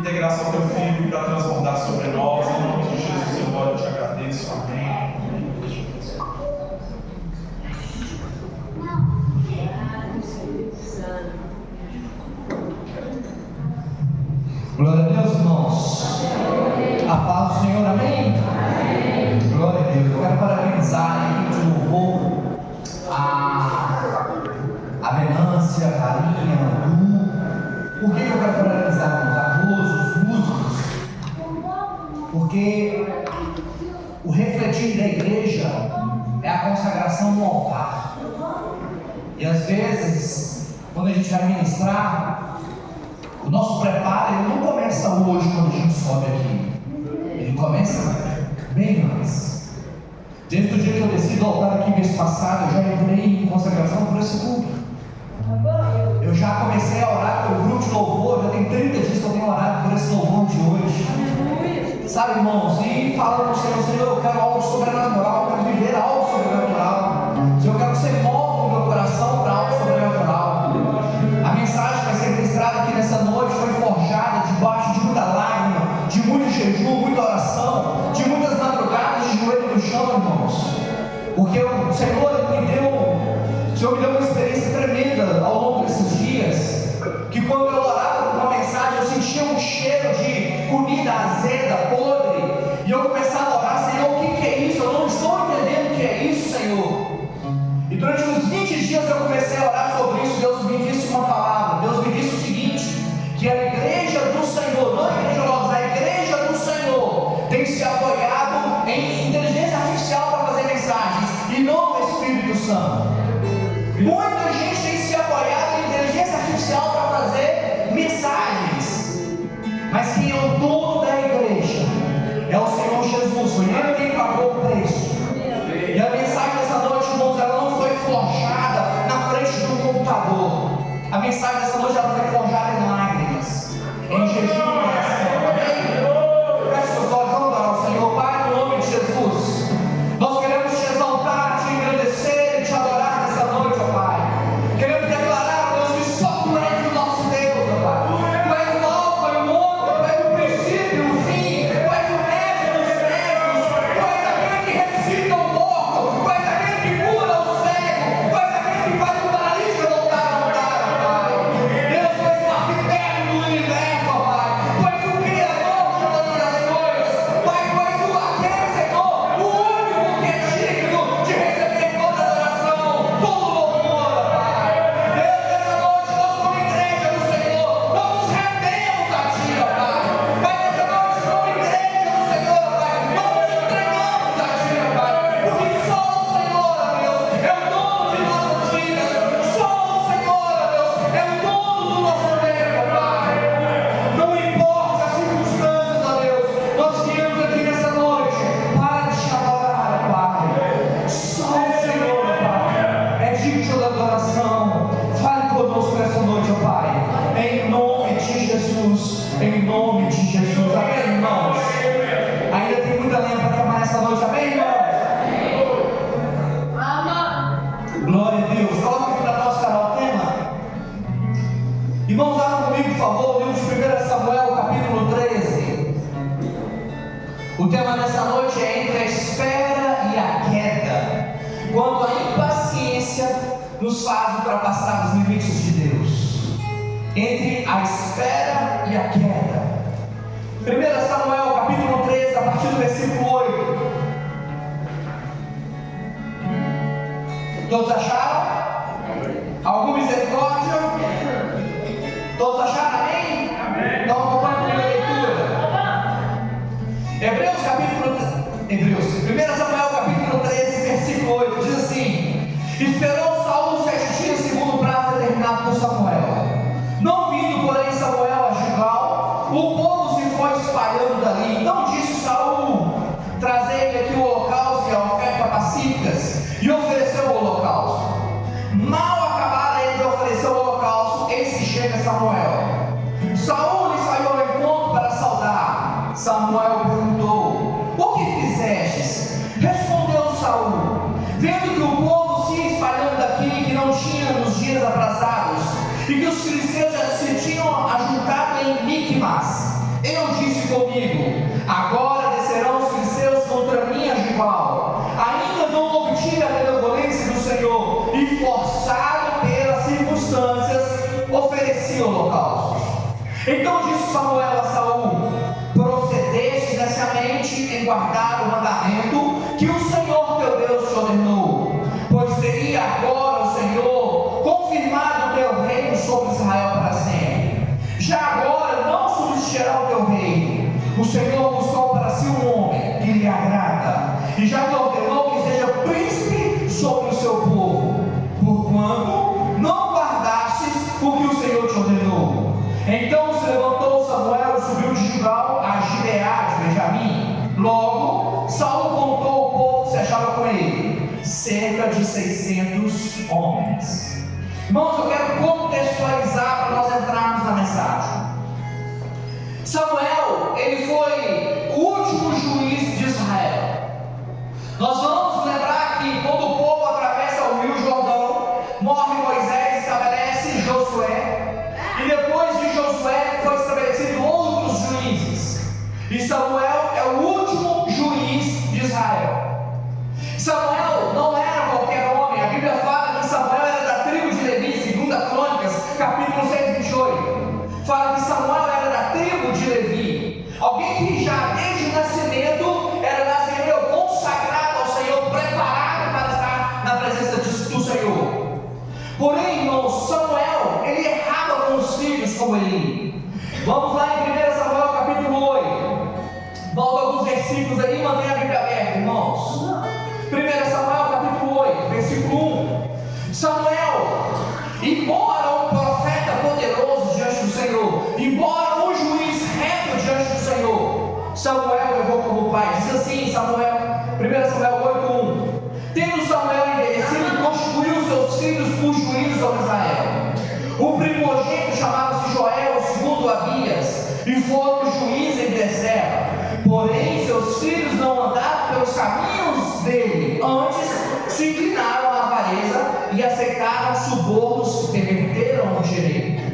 dê graça ao teu Filho para transbordar sobre nós. Em nome de Jesus, Senhor, eu te agradeço. Amém. Glória a Deus, irmãos. A paz do Senhor, amém? Amém. Glória a Deus. Eu quero parabenizar a equipe de louvor, a Venância, a Carinha, a Du. Por que eu quero parabenizar, irmãos? A Rosa, os músicos? Porque o refletir da igreja é a consagração no altar. E às vezes, quando a gente vai ministrar, o nosso preparo ele não começa hoje quando a gente sobe aqui. Ele começa bem antes. Desde o dia que eu desci do altar aqui mês passado, eu já entrei em consagração por esse culto. Eu já comecei a orar pelo grupo de louvor. Já tem 30 dias que eu tenho orado por esse louvor de hoje. Sabe, irmãos? E falando com o Senhor, eu quero algo sobrenatural. Eu quero viver algo sobrenatural. Eu quero que você mova o meu coração para algo sobrenatural. A mensagem que vai ser ministrada aqui nessa noite foi forjada debaixo de muita lágrima, de muito jejum, muita oração, de muitas madrugadas de joelho no chão, irmãos. Porque o Senhor me deu uma experiência tremenda ao longo desses dias, que quando eu orava por uma mensagem, eu sentia um cheiro de comida azeda, podre, e eu começava a orar: Senhor, o que é isso? Eu não estou entendendo o que é isso, Senhor. E durante uns 20 dias eu comecei a orar sobre isso. Deus me disse uma palavra. Deus me disse o seguinte: que a igreja do Senhor, não a igreja Logos, a igreja do Senhor tem se apoiado em inteligência artificial para fazer mensagens e não no Espírito Santo. Muita gente tem se apoiado em inteligência artificial para fazer mensagens, mas quem é o dono da igreja é o Senhor Jesus. Foi Ele quem pagou o preço. E a mensagem dessa noite, irmãos, ela não foi forjada na frente de um computador. A mensagem dessa noite ela foi forjada em lágrimas, em jejum e oração. Amém? Feche seus olhos, vamos adorar ao Senhor. Pai, no nome de Jesus, nós queremos te exaltar, te engrandecer e te adorar nessa noite, ó Pai. Queremos declarar, Deus, que só Tu és o nosso Deus, ó Pai. Tu és o Alfa e o Ômega, Tu és o princípio e o fim, Tu és o médico dos médicos, Tu és aquele que ressuscita o morto, Tu és aquele que cura o cego, Tu és aquele que faz o paralítico voltar a andar, ó Pai. Deus, Tu és o arquiteto do universo, ó Pai. Tu és o Criador de todas as coisas, Pai. Tu és aquele, Senhor, o único que é digno de receber toda adoração, todo louvor, ó Pai. Deus, nessa noite, nós como igreja do Senhor, nós nos rendemos a Ti, ó Pai. Pai, nessa noite, como igreja do Senhor, ó Pai, nós nos entregamos a Ti, ó Pai. Porque só o Senhor, ó Deus, é o dono de nossas vidas. Só o Senhor, ó Deus, é o dono do nosso tempo, ó Pai. Não importa as circunstâncias, ó Deus, nós viemos aqui nessa noite para te adorar, ó Pai. Só o Senhor, ó Pai, é digno de toda adoração. Fale conosco nessa noite, ó Pai. Em nome de Jesus, em nome de Jesus. Amém, irmãos? Ainda tem muita lenha para queimar nessa noite, amém, irmãos? Glória a Deus. Coloca aqui para nós, canal, o tema. Irmãos, abram comigo, por favor, o livro de 1 Samuel, capítulo 13. O tema dessa noite é entre a espera e a queda. Quando a impaciência nos faz ultrapassar os limites de Deus. Entre a espera e a queda. 1 Samuel, capítulo 13, a partir do versículo 8. Todos acharam? Alguma misericórdia? Todos acharam? Amém? Então acompanhe comigo a leitura. Hebreus, capítulo 1 Samuel, capítulo 13, versículo 8, diz assim: Esperou Saul 7 dias segundo o prazo determinado por Samuel. Não vindo, porém, Samuel a Gilgal, o povo se foi espalhando dali. Então disse Saul: Trazei-lhe aqui o holocausto e a oferta pacíficas. E ofereceu o holocausto. Mal acabara ele de oferecer o holocausto, eis que chega Samuel. Saul lhe saiu ao encontro para saudar. Samuel perguntou: O que fizestes? Respondeu Saul: Vendo que o povo se ia espalhando daqui, que não tinha nos dias aprazados, e que os filisteus já se tinham ajuntado em Miqumas, Eliseu disse comigo: agora descerão os filisteus contra mim a Gilgal. Ainda não obtive a benevolência do Senhor, e forçado pelas circunstâncias, ofereci holocaustos. Então disse Samuel a Saul: procedeste neciamente em guardar o mandamento que o Senhor teu Deus te ordenou, pois teria agora o Senhor confirmado o teu reino sobre Israel para sempre. Já agora não subsistirá o teu reino. O Senhor buscou para si um homem que lhe agrada, e já lhe ordenou que seja príncipe sobre o seu povo, porquanto não guardastes o que o Senhor te ordenou. Então se levantou Samuel e subiu de Gilgal a Gibeá de Benjamim. Logo Saul contou o povo que se achava com ele, cerca de 600 homens. Irmãos, eu quero contextualizar para nós entrarmos na mensagem. Samuel, ele foi o último juiz de Israel. Nós vamos lembrar que quando o povo atravessa o rio Jordão, morre Moisés, estabelece Josué, e depois de Josué foi estabelecido outros juízes, e Samuel é o último juiz de Israel. Samuel não era qualquer homem. A Bíblia fala que Samuel era da tribo de Levi, 2 Crônicas, capítulo 6:28. Fala que Samuel era da tribo de Levi, alguém que já desde o nascimento era nazireu, consagrado ao Senhor, preparado para estar na presença do Senhor. Porém, irmãos, Samuel, ele errava com os filhos como ele. Vamos lá em 1 Samuel capítulo 8. Volta alguns versículos aí, mantenha a Bíblia aberta, irmãos. 1 Samuel capítulo 8, versículo 1. Samuel, embora um profeta poderoso diante do Senhor, embora um juiz reto diante do Senhor, Samuel errou como pai. Diz assim, 1 Samuel 8:1. Tendo Samuel envelhecido, constituiu seus filhos por juízes sobre Israel. O primogênito chamava-se Joel, o segundo Abias, e foram juízes em Bezer. Porém, seus filhos não andaram pelos caminhos dele, antes se inclinaram à avareza e aceitaram subornos que perverteram o direito.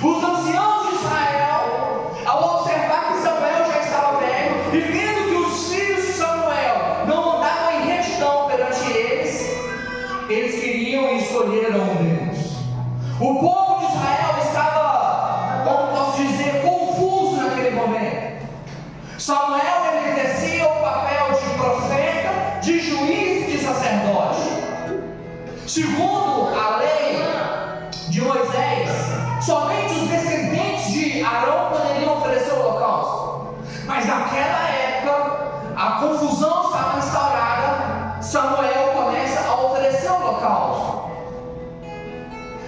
Os anciãos de Israel, ao observar que Samuel já estava velho, e vendo que os filhos de Samuel não andavam em retidão perante eles queriam e escolheram um deles. O povo de Israel estava, como posso dizer, confuso naquele momento. Samuel, ele exercia o papel de profeta, de juiz e de sacerdote. Segundo a lei de Moisés, somente os descendentes de Arão poderiam oferecer o holocausto. Mas naquela época, a confusão estava instaurada. Samuel começa a oferecer o holocausto.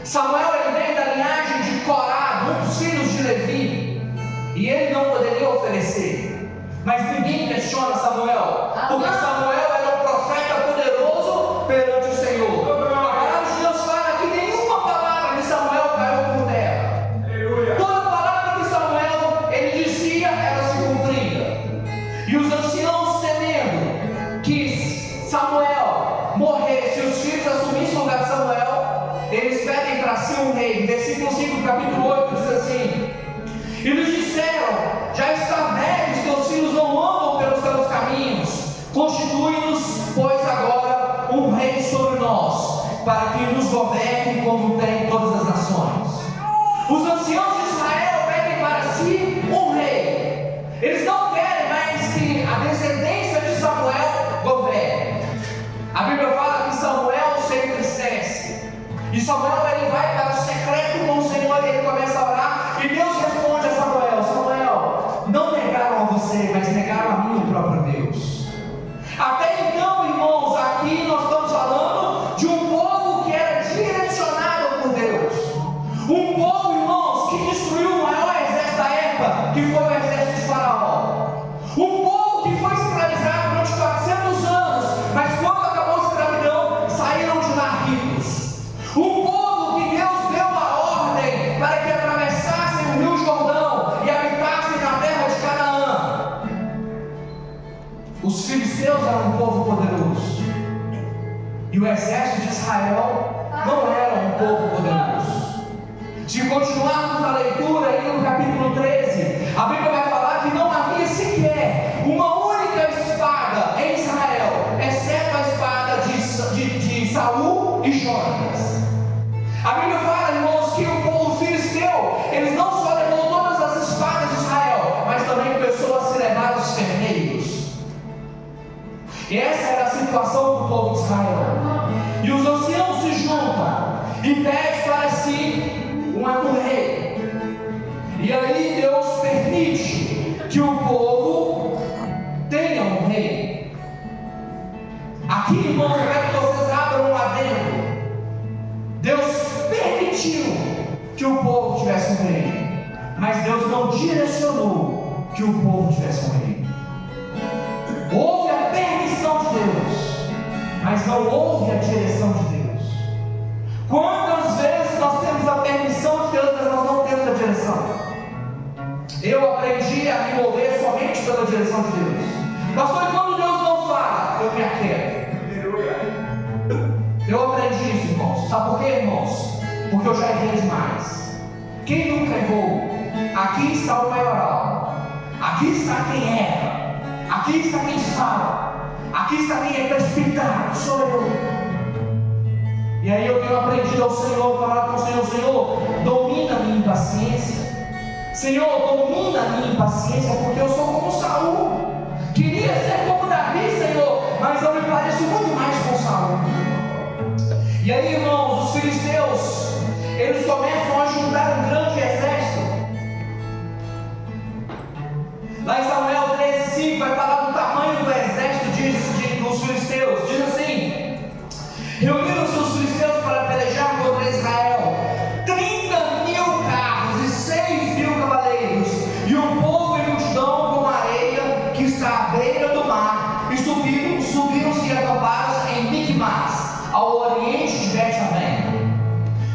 Samuel, ele vem da linhagem de Corá, um dos filhos de Levi, e ele não poderia oferecer. Mas ninguém questiona Samuel, porque Samuel era um profeta poderoso perante o Senhor. A palavra de Deus fala que nenhuma palavra de Samuel caiu por terra. Toda palavra que Samuel ele dizia, ela se cumpria. E os anciãos, temendo que Samuel morresse e os filhos assumissem o lugar de Samuel, eles pedem para si um rei. Versículo 5, capítulo 8 diz assim: e lhes disseram: já está velhos, teus filhos não andam pelos teus caminhos, constitui-nos, pois agora um rei sobre nós, para que nos governe como tem todas as nações. Os anciãos de Israel pedem para si um rei. Eles não querem mais que a descendência de Samuel governe. A Bíblia fala que Samuel se entristece, e Samuel ele vai para o secreto com o Senhor, e ele começa a orar, e Deus responde a Samuel: Samuel, não negaram a você, mas negaram a mim, o próprio Deus. Até então, irmãos, aqui nós estamos falando de um povo que era direcionado por Deus. Um povo, irmãos, que destruiu o maior exército da época, que foi o exército de Faraó. Um povo que foi escravizado durante 400 anos, mas quando acabou a escravidão, saíram de lá ricos. Um povo que Deus deu a ordem para que atravessassem o rio Jordão e habitassem na terra de Canaã. Os filisteus eram um povo poderoso, e o exército de Israel não era um povo poderoso. Se continuarmos a leitura aí no capítulo 13, a Bíblia vai Essa era a situação do povo de Israel. E os anciãos se juntam e pedem para si um rei. E aí Deus permite que o povo tenha um rei. Aqui, irmãos, eu quero que vocês abram um adendo. Deus permitiu que o povo tivesse um rei, mas Deus não direcionou que o povo tivesse um rei. Houve a permissão de Deus, mas não houve a direção de Deus. Quantas vezes nós temos a permissão de Deus, mas nós não temos a direção? Eu aprendi a me mover somente pela direção de Deus. Pastor, quando Deus não fala, eu me aquieto. Eu aprendi isso, irmãos. Sabe por quê, irmãos? Porque eu já errei demais. Quem nunca errou? Aqui está o maioral. Aqui está quem erra. Aqui está quem fala. Aqui está quem é precipitado. Sou eu. E aí eu tenho aprendido ao Senhor, falar com o Senhor: Senhor, domina a minha impaciência. Senhor, domina a minha impaciência, porque eu sou como Saul. Queria ser como Davi, Senhor, mas eu me pareço muito mais com Saul. E aí, irmãos, os filisteus, eles começam a juntar um grande exército. Lá em Samuel 13:5 vai falar do tamanho do exército dos filisteus. Diz assim: reuniram-se os filisteus para pelejar contra Israel, 30.000 carros e 6.000 cavaleiros, e um povo e multidão como a areia que está à beira do mar, e subiram-se e acamparam em Micmas, ao oriente de Bet-Aven.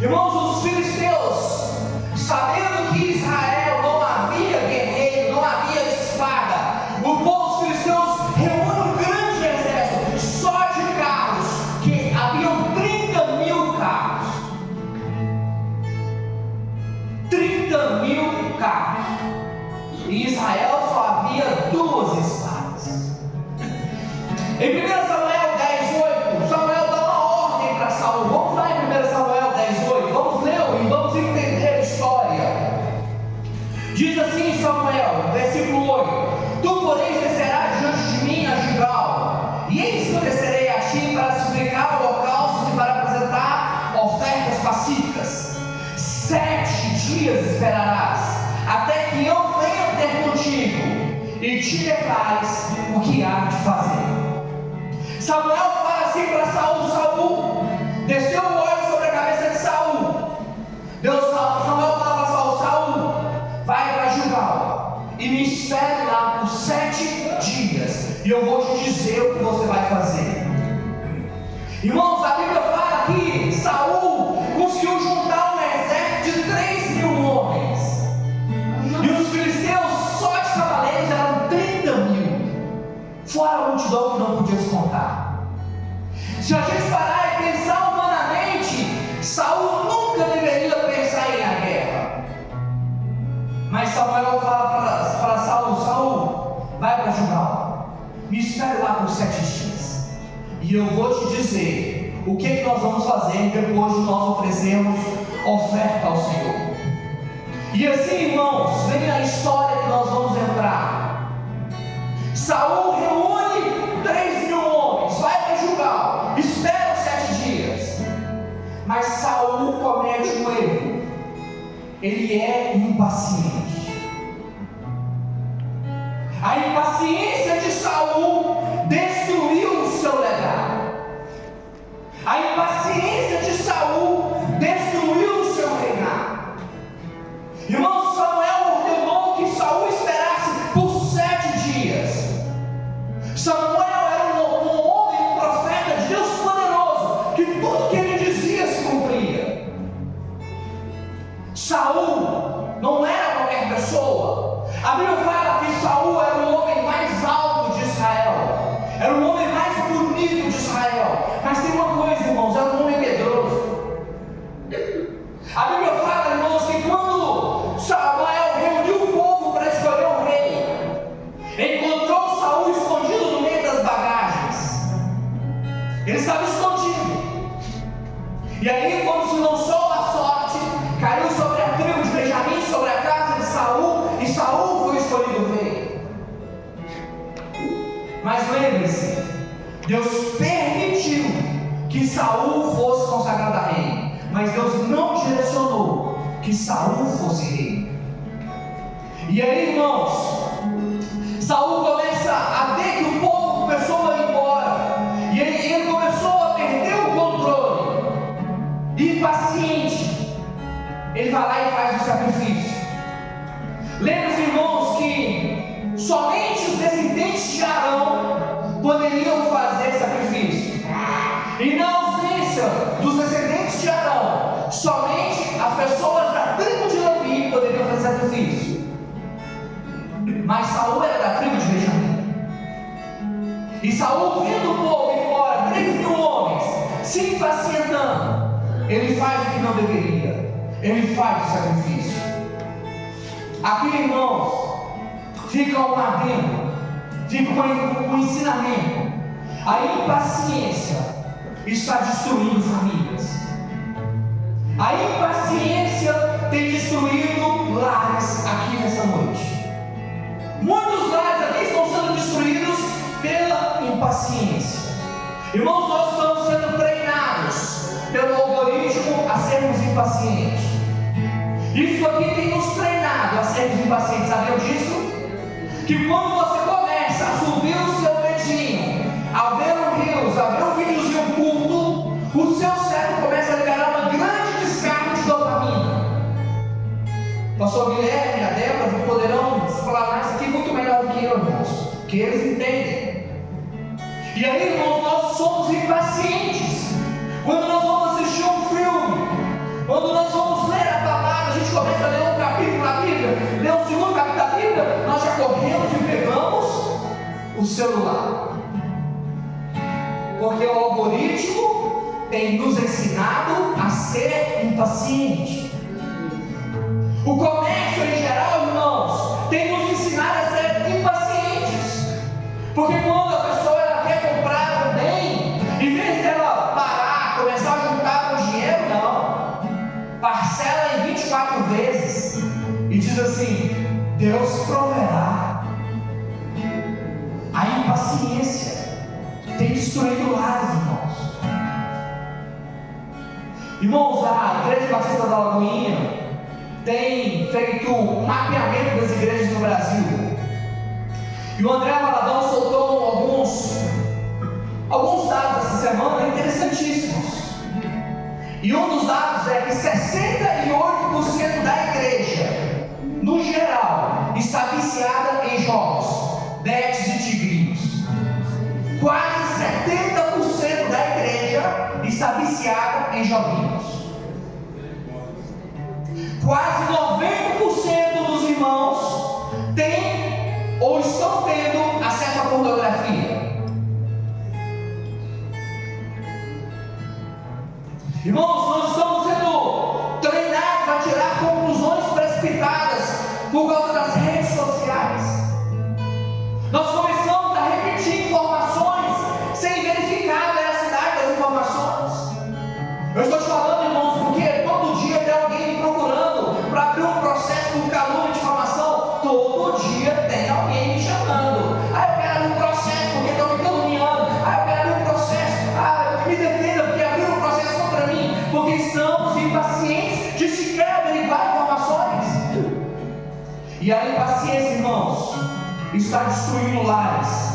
Irmãos, os filisteus, sabendo que Israel não havia guerreiro, não havia espada, o povo dos filisteus reúne um grande exército só de carros, que haviam 30.000 carros. 30.000 carros. E Israel só havia 2 espadas. Em 1 Samuel 10:8, Samuel dá uma ordem para Saul. Vamos lá em 1 Samuel 10:8, vamos ler e vamos entender a história. Diz assim Samuel, versículo 8: tu, porém, descerás diante de mim a Gilgal, e eis que eu descerei a ti para sacrificar holocaustos e para apresentar ofertas pacíficas. 7 dias esperarás, até que eu venha ter contigo, e te declares o que há de fazer. Samuel fala assim para Saul: Saul, desceu o óleo sobre a cabeça de Saul. Samuel fala para Saul: Saul, vai para Gilgal e me espere lá por 7 dias, e eu vou te dizer o que você vai fazer. Irmãos, a Bíblia fala que Saul conseguiu juntar um exército de 3.000 homens, e os filisteus só de cavaleiros eram 30.000, fora a multidão que não podia se contar. Se a gente parar e pensar humanamente, Saul nunca deveria pensar em a guerra. Mas Samuel fala para Saul: Saul, vai para Gilgal, me espere lá por 7 dias, e eu vou te dizer o que nós vamos fazer depois de nós oferecermos oferta ao Senhor. E assim, irmãos, vem a história que nós vamos entrar. Saul reúne 3.000 homens, vai para Gilgal, espera 7 dias. Mas Saul comete um erro. Ele é impaciente. A impaciência de Saul destruiu o seu legado. A impaciência de Saul destruiu o seu reinado. Irmão, Samuel ordenou que Saul esperasse por 7 dias. Samuel era um homem, um profeta de Deus poderoso, que tudo que ele dizia se cumpria. Saul não era qualquer pessoa. A Bíblia fala que Saul era o homem mais alto de Israel, era o homem mais bonito de Israel. Mas tem uma coisa, irmãos, era um homem medroso. A Bíblia fala, irmãos, que quando Samuel reuniu o povo para escolher um rei, encontrou Saul escondido no meio das bagagens. Ele estava escondido. E aí, quando se lançou a sorte, caiu sobre a tribo de Benjamim, sobre a casa de Saul, e Saul foi escolhido rei. Mas lembre-se, Deus permitiu que Saul fosse consagrado a rei, mas Deus não direcionou que Saul fosse rei. E aí, irmãos, Saul começa a ver que o povo começou a ir embora, e ele começou a perder o controle. Impaciente, ele vai lá e faz o sacrifício. Lembre-se, irmãos, que somente os descendentes de Arão poderiam fazer sacrifício, e na ausência dos descendentes de Arão, somente as pessoas da tribo de Levi poderiam fazer sacrifício. Mas Saul era da tribo de Benjamim, e Saul, vendo o povo ir embora, 3.000 homens, se impacientando, ele faz o que não deveria, ele faz o sacrifício. Aqui, irmãos, fica um adendo, fica um ensinamento. A impaciência está destruindo famílias. A impaciência tem destruído lares aqui nessa noite. Muitos lares aqui estão sendo destruídos pela impaciência. Irmãos, nós estamos sendo treinados pelo algoritmo a sermos impacientes. Isso aqui tem nos treinado a sermos impacientes. Sabiam disso? Que quando você começa a subir o seu dedinho, a ver um reels, a ver um videozinho curto, o seu cérebro começa a liberar uma grande descarga de dopamina. Pastor Guilherme e a Débora poderão falar mais aqui muito melhor do que eu, irmãos, que eles entendem. E aí, irmãos, nós somos impacientes. Quando nós vamos assistir um filme, quando nós vamos ler a palavra, a gente começa a ler um capítulo da Bíblia, ler o segundo capítulo da Bíblia, nós já corremos e pegamos o celular. Porque o algoritmo tem nos ensinado a ser impaciente. O comércio em geral, irmãos, tem nos ensinado a ser impacientes. Porque quando a pessoa ela quer comprar um bem, em vez dela parar, começar a juntar o dinheiro, não. Parcela em 24 vezes e diz assim: Deus proverá. A impaciência tem destruído lares, irmãos. Irmãos, a Igreja Batista da Lagoinha tem feito um mapeamento das igrejas no Brasil. E o André Valadão soltou alguns dados essa semana interessantíssimos. E um dos dados é que 68% da igreja, no geral, está viciada em jogos, bets e tigrinhos. Quase 70% da igreja está viciada em joguinhos. Quase 90% dos irmãos têm ou estão tendo acesso à pornografia. Irmãos, nós estamos sendo treinados a tirar conclusões precipitadas por causa das redes sociais. Nós começamos a repetir informações sem verificar a veracidade das informações. Eu estou te falando, irmãos, porque todo dia tem alguém me procurando para abrir um processo por calúnia de difamação. Todo dia tem alguém me chamando. Eu quero abrir um processo porque estão me caluniando. Eu quero abrir um processo. Me defenda porque abriu um processo contra mim. Porque estamos impacientes de sequer averiguar informações. E a impaciência, irmãos, está destruindo lares.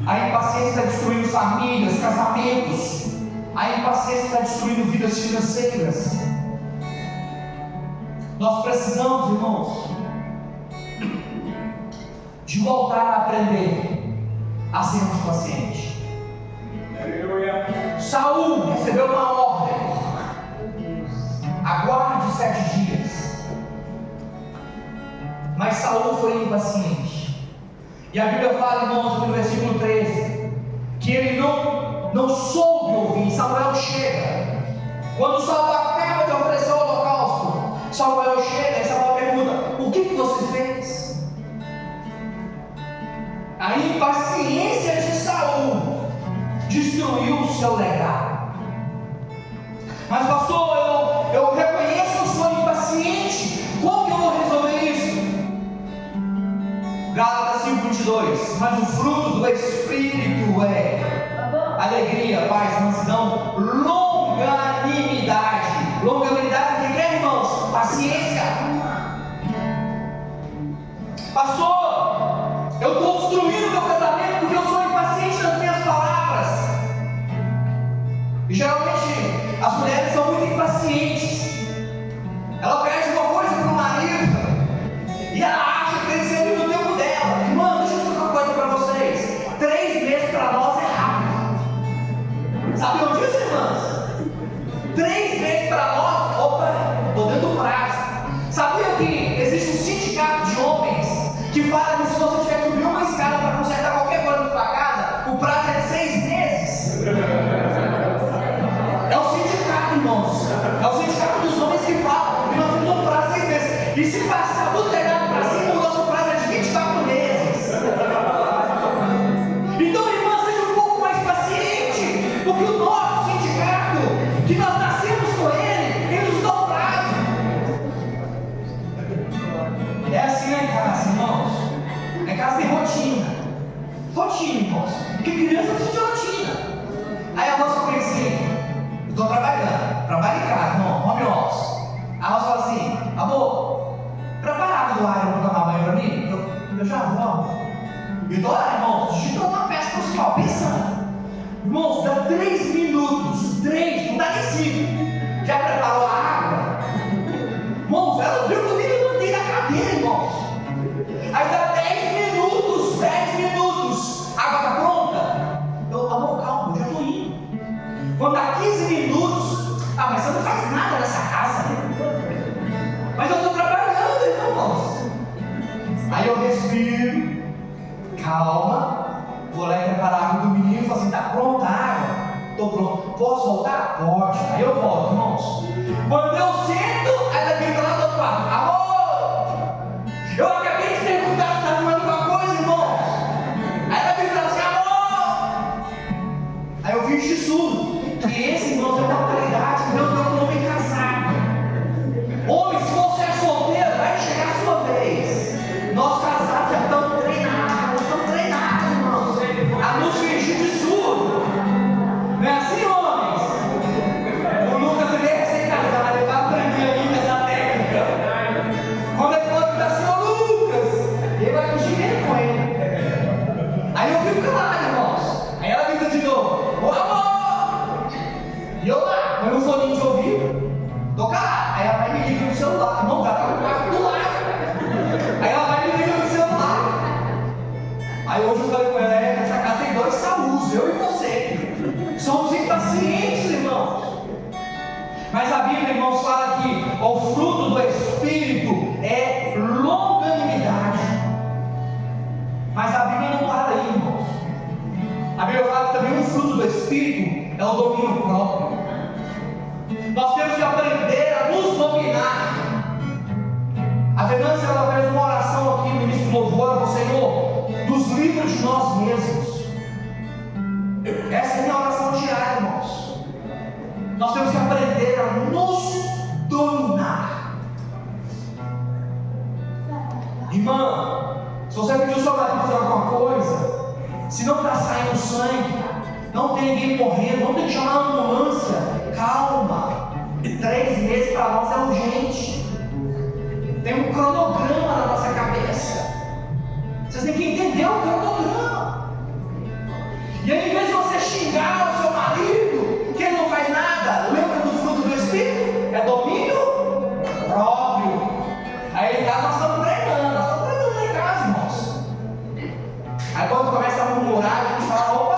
A impaciência está destruindo famílias, casamentos. A impaciência está destruindo vidas financeiras. Nós precisamos, irmãos, de voltar a aprender a sermos pacientes. Saul recebeu uma ordem: aguarde 7 dias. Mas Saul foi impaciente. E a Bíblia fala, irmãos, no versículo 13, que ele não soube ouvir. Samuel chega. Quando Saul acaba de oferecer o holocausto, Samuel chega e Samuel pergunta: o que você fez? A impaciência de Saul destruiu o seu legado. Mas pastor, eu reconheço que eu sou impaciente. Como que eu vou resolver isso? Gálatas 5:22. Mas o fruto do Espírito é alegria, paz, mansidão, longanimidade. Longanimidade, o que é, irmãos? Paciência. Pastor, eu estou destruindo meu casamento porque eu sou impaciente nas minhas palavras. E geralmente as mulheres são muito impacientes. Ela pede uma coisa para o marido e ela acha que tem que ser no tempo dela. Irmão, deixa eu explicar uma coisa para vocês. 3 meses para nós é rápido. Sabiam disso, irmãs? 3 meses para nós, opa, estou dentro do prazo. Sabia que existe um sindicato de homens que fala que se você tiver que subir uma escada para consertar qualquer coisa na sua casa, o prazo é de 6 meses? É o sindicato, irmãos. É o sindicato dos homens que fala que nós temos um prazo de 6 meses. E se passar do telhado para cima, o nosso prazo é de 24 meses. Então, irmã, seja um pouco mais paciente, porque o nosso sindicato, que nós nascemos com ele nos dá um prazo. É assim lá em casa, irmãos. Em casa tem rotina. Rotina, irmãos. Porque criança precisa de rotina. Aí a moça pensa assim: eu estou trabalhando, trabalho em casa, irmão, home office. A moça fala assim: amor, prepara a água do ar para tomar banho para mim? Eu já vou, amor. E eu tô lá, irmãos, digitando uma peça principal, pensando. Irmãos, dá 3 minutos, 3, não dá nem 5. Já preparou a água? Irmãos, ela viu que eu nem levantei da cadeira, irmãos. Aí dá 10 minutos, 10 minutos. A água tá pronta? Eu, amor, calma, eu já tô indo. Quando dá 15 minutos, mas você não faz nada nessa casa, né? Mas eu tô trabalhando, irmãos. Aí eu respiro, calma, vou lá e preparar a água do menino e falo assim: tá pronta a água? Tô pronto. Posso voltar? Pode. Aí eu volto, irmãos. Quando eu sento, aí ela grita lá do outro lado: amor, eu acabei de perguntar se tá tomando alguma coisa, irmãos. Aí ela grita assim: amor. Aí eu fingi de surdo, que esse, irmãos, é uma qualidade que Deus deu para o homem casado. Homem, se você é solteiro, vai chegar a sua vez. Nós casados já estamos treinados, irmãos, a nos fingir de surdo. Não é assim, homens? O Lucas, ele é recém-casado, ele vai aprender ainda essa técnica. Quando ele for gritar assim: ô Lucas, ele vai fingir mesmo com ele. Aí eu fico calado, irmãos. Aí ela grita de novo: ô amor! E eu lá, põe um foninho de ouvido, tô calado. Aí ela vai me liga no celular, irmão, já tá no quarto do lado. Aí ela vai me liga no celular. Aí hoje eu falei com ela: essa casa tem 2 Saúls, eu e você. Somos impacientes, irmãos. Mas a Bíblia, irmãos, fala que o fruto do Espírito é longanimidade. Mas a Bíblia não para aí, irmãos. A Bíblia fala que também o fruto do Espírito é o domínio próprio. Nós temos que aprender a nos dominar. A Venância, ela fez uma oração aqui no início do louvor: ao Senhor, dos livros de nós mesmos. Essa é a minha oração diária, irmãos. Nós temos que aprender a nos dominar. Irmã, se você pediu ao seu marido fazer alguma coisa, se não está saindo sangue, não tem ninguém morrendo, não tem que chamar a ambulância, calma. 3 meses para nós é urgente. Tem um cronograma na nossa cabeça. Vocês têm que entender o cronograma. E aí, em vez de você xingar o seu marido, que ele não faz nada, lembra do fruto do Espírito? É domínio próprio. Aí em casa nós estamos treinando lá em casa, irmãos. Aí quando começa a murmurar, a gente fala: opa,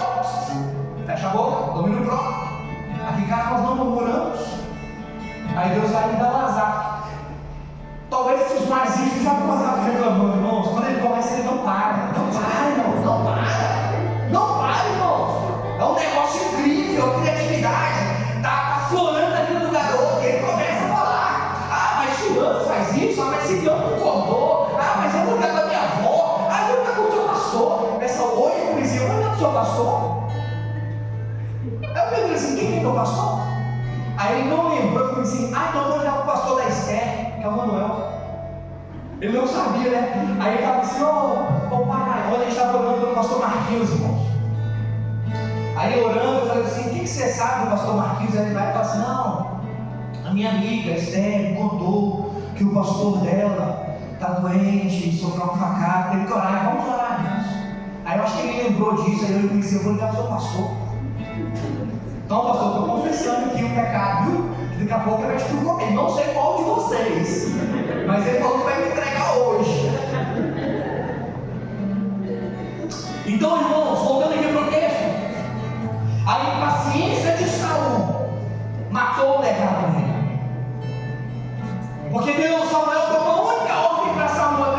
fecha a boca, domínio próprio. Aqui em casa nós não murmuramos. Aí Deus vai me dar um azar. Talvez os mais íntimos já passaram reclamando, irmãos. Quando ele começa, ele não para. Não para, irmãos, não para. Não para, irmãos. É um negócio incrível, criatividade. Tá aflorando a vida do garoto. E ele começa a falar: mas fulano faz isso, mas esse não concordou. Mas eu vou ligar da minha avó. Eu vou ligar com o seu pastor. Essa hoje, por exemplo, eu vou ligar com o seu pastor. Aí eu perguntei assim: quem é meu pastor? Aí ele não lembrou, eu falei assim: então eu vou ligar para o pastor da Esther, que é o Manuel. Ele não sabia, né? Aí ele estava assim: ô pai, quando a gente estava orando pelo pastor Marquinhos, irmãos. Aí orando, eu falei assim: o que você sabe do pastor Marquinhos? Aí ele vai e fala assim: não, a minha amiga Esther me contou que o pastor dela está doente, sofreu uma facada, teve que orar. Vamos orar, irmãos. Aí eu acho que ele lembrou disso, aí eu pensei: eu vou ligar para o seu pastor. Então, pastor, eu estou confessando aqui um pecado, viu? Que daqui a pouco ele vai te comer. Não sei qual de vocês, mas ele falou que vai me entregar hoje. Então, irmãos, voltando aqui para o texto, a impaciência de Saul matou o legado dele. Porque Deus, Samuel, deu uma única ordem para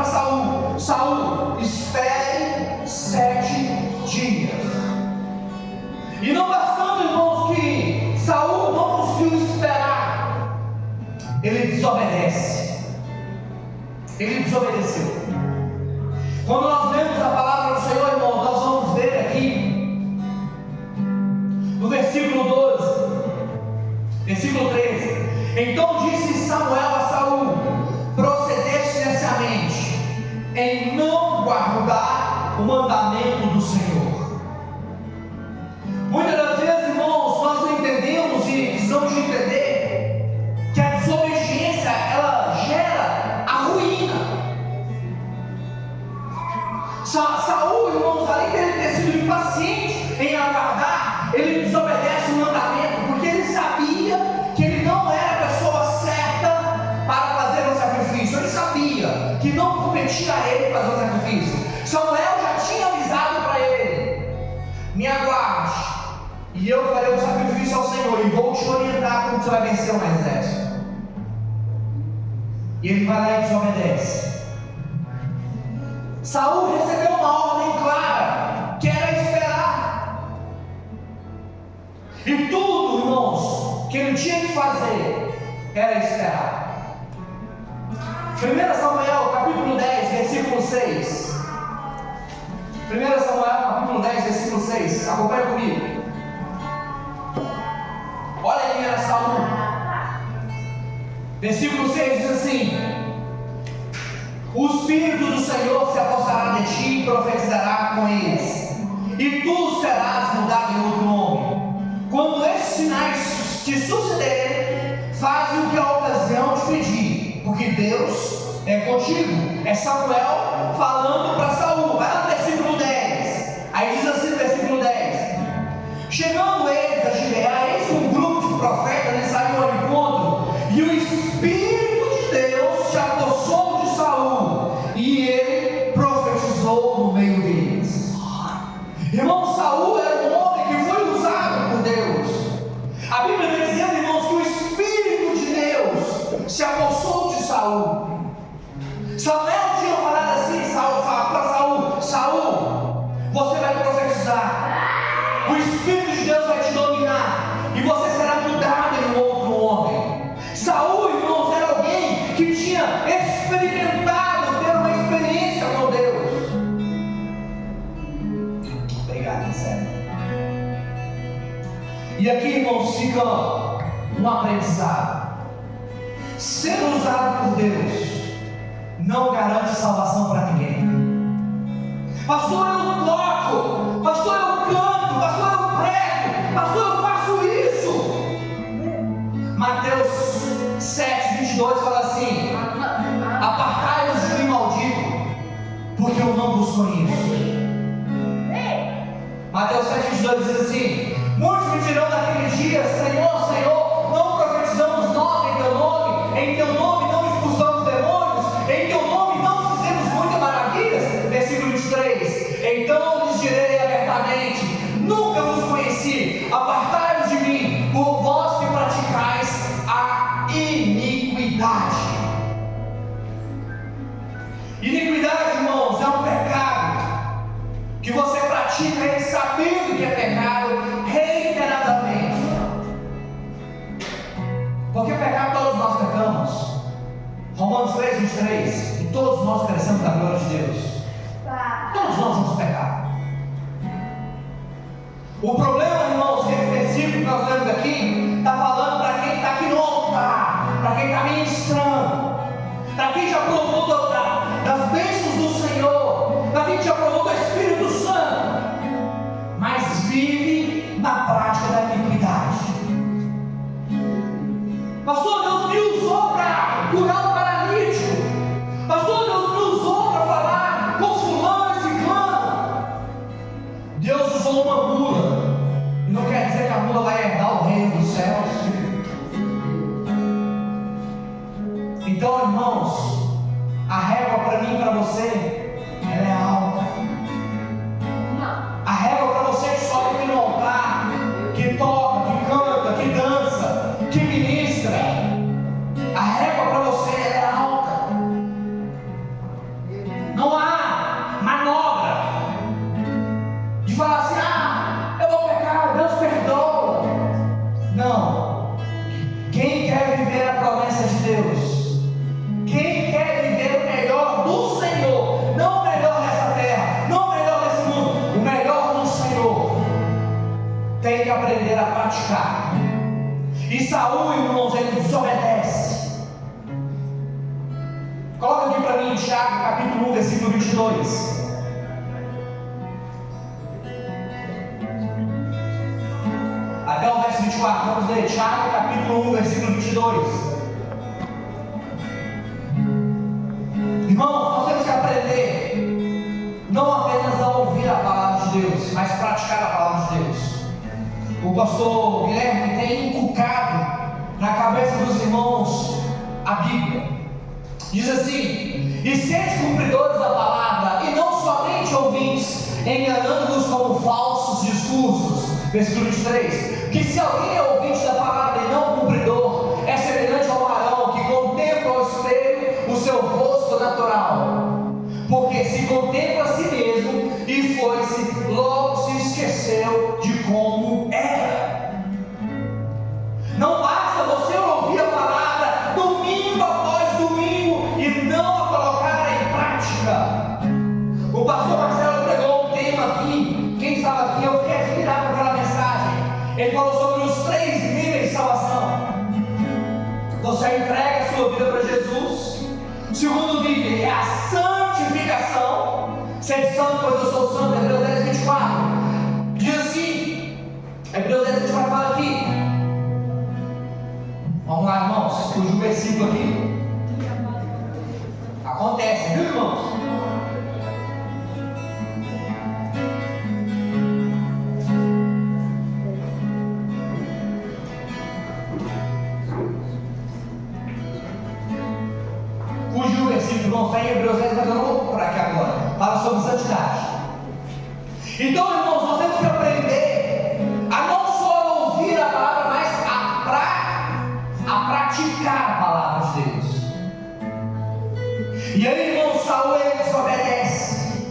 Saul: Saul, espere 7 dias. E não bastando, irmãos, que Saul não conseguiu esperar, ele desobedece. Ele desobedeceu. Quando nós lemos a palavra do Senhor, irmãos, nós vamos ver aqui no versículo 12, versículo 13: então disse Samuel a Saul: procedeste neciamente em não guardar o mandamento do Senhor. Muitas das vezes, irmãos, nós não entendemos e precisamos de entender que a desobediência, ela gera a ruína. Saul, irmãos, além de ele ter sido impaciente em aguardar, ele desobedece o mandamento, porque ele sabia que ele não era a pessoa certa para fazer o sacrifício. Ele sabia que não competia a ele fazer o sacrifício. Samuel já tinha avisado para ele: me aguarde, e eu farei o sacrifício ao Senhor, e vou te orientar como você vai vencer um exército. E ele vai lá e desobedece. Saul recebeu uma ordem clara, que era esperar. E tudo, irmãos, que ele tinha que fazer era esperar. 1 Samuel capítulo 10, versículo 6. 1 Samuel capítulo 10, versículo 6. Acompanha comigo. Olha quem era Saul. Versículo 6 diz assim: o Espírito do Senhor se apossará de ti e profetizará com eles, e tu serás mudado em outro nome. Quando esses sinais te sucederem, faz o que a ocasião te pedir, porque Deus é contigo. É Samuel falando para Saul. Vai lá no versículo 10. Aí diz assim no versículo 10: chegando eles a Gibeá, eis que um grupo de profetas lhes saiu ao encontro, e o Espírito de Deus se apossou de Saul, e ele profetizou no meio deles. Irmão, Saul era um homem que foi usado por Deus. A Bíblia está dizendo, irmãos, que o Espírito de Deus se apossou de Saul. Samuel tinha falado assim para Saul: Saul, você vai profetizar, o Espírito de Deus vai te dominar, e você será mudado em um outro homem. Saul, irmãos, era alguém que tinha experimentado, ter uma experiência com Deus. Obrigado, sério. E aqui, irmãos, fica um aprendizado: ser usado por Deus não garante salvação para ninguém. Pastor, eu toco, pastor, eu canto, pastor, eu prego, pastor, eu faço isso. Mateus 7:22 fala assim: apartai-vos de mim, maldito, porque eu não vos conheço. Mateus 7:22 diz assim: muitos me dirão naquele dia: Senhor, Senhor, não profetizamos nós em teu nome não expulsamos demônios, em teu nome não fizemos muitas maravilhas. Versículo 23: então lhes direi abertamente: nunca vos conheci, apartai-vos de mim, por vós que praticais a iniquidade. Iniquidade, irmãos, é um pecado que você pratica ele sabendo que é pecado reiteradamente. Porque pecado todos nós pecamos. Romanos 3:23: e todos nós carecemos da glória de Deus. Todos nós vamos pecar. O problema, irmãos, que esse versículo que nós lemos aqui está falando para quem está aqui no altar, para quem está ministrando, para quem já provou das bênçãos do Senhor, para quem já provou do Espírito Santo, mas vive céus. Então, irmãos, a régua para mim e para você, ela é alta. A régua para você que sobe aqui no altar, que toca, que canta, que dança, que ministra, a régua para você, ela é alta. Não há manobra de falar assim: eu vou pecar, Deus perdoa. Não. Quem quer viver a promessa de Deus, quem quer viver o melhor do Senhor, não o melhor dessa terra, não o melhor desse mundo, o melhor do Senhor, tem que aprender a praticar. E Saul, irmãos, ele desobedece. Coloca aqui para mim Tiago capítulo 1, versículo 22. Até o verso 24, vamos ler Tiago capítulo 1, versículo 22. Irmãos, nós temos que aprender não apenas a ouvir a palavra de Deus, mas praticar a palavra de Deus. O pastor Guilherme tem inculcado na cabeça dos irmãos a Bíblia. Diz assim: e sede cumpridores da palavra, e não somente ouvintes, enganando-vos com falsos discursos. Versículo 23. Que se alguém é ouvinte da palavra e não cumpridor, é semelhante ao varão que contempla ao espelho o seu rosto natural, porque se contempla a si mesmo e foi-se, logo se esqueceu de como era. Não basta você ouvir a palavra domingo após domingo e não a colocar em prática. O pastor Marcelo pregou um tema aqui. Quem estava aqui, eu fiquei admirado com aquela mensagem. Ele falou sobre os 3 níveis de salvação. Você entrega a sua vida para Jesus. O segundo nível é a santificação. Sede santo, pois eu sou santo. Hebreus 10, 24. Diz assim, Hebreus 10, 24 fala aqui. Vamos lá, irmãos, cujo versículo aqui acontece, viu, irmãos? Cujo versículo, irmãos, está em Hebreus 10, mas eu não vou por aqui agora. Fala sobre santidade. Então, irmãos, nós temos que aprender a não só ouvir a palavra, mas a praticar a palavra de Deus. E aí, irmão, Saul, ele desobedece.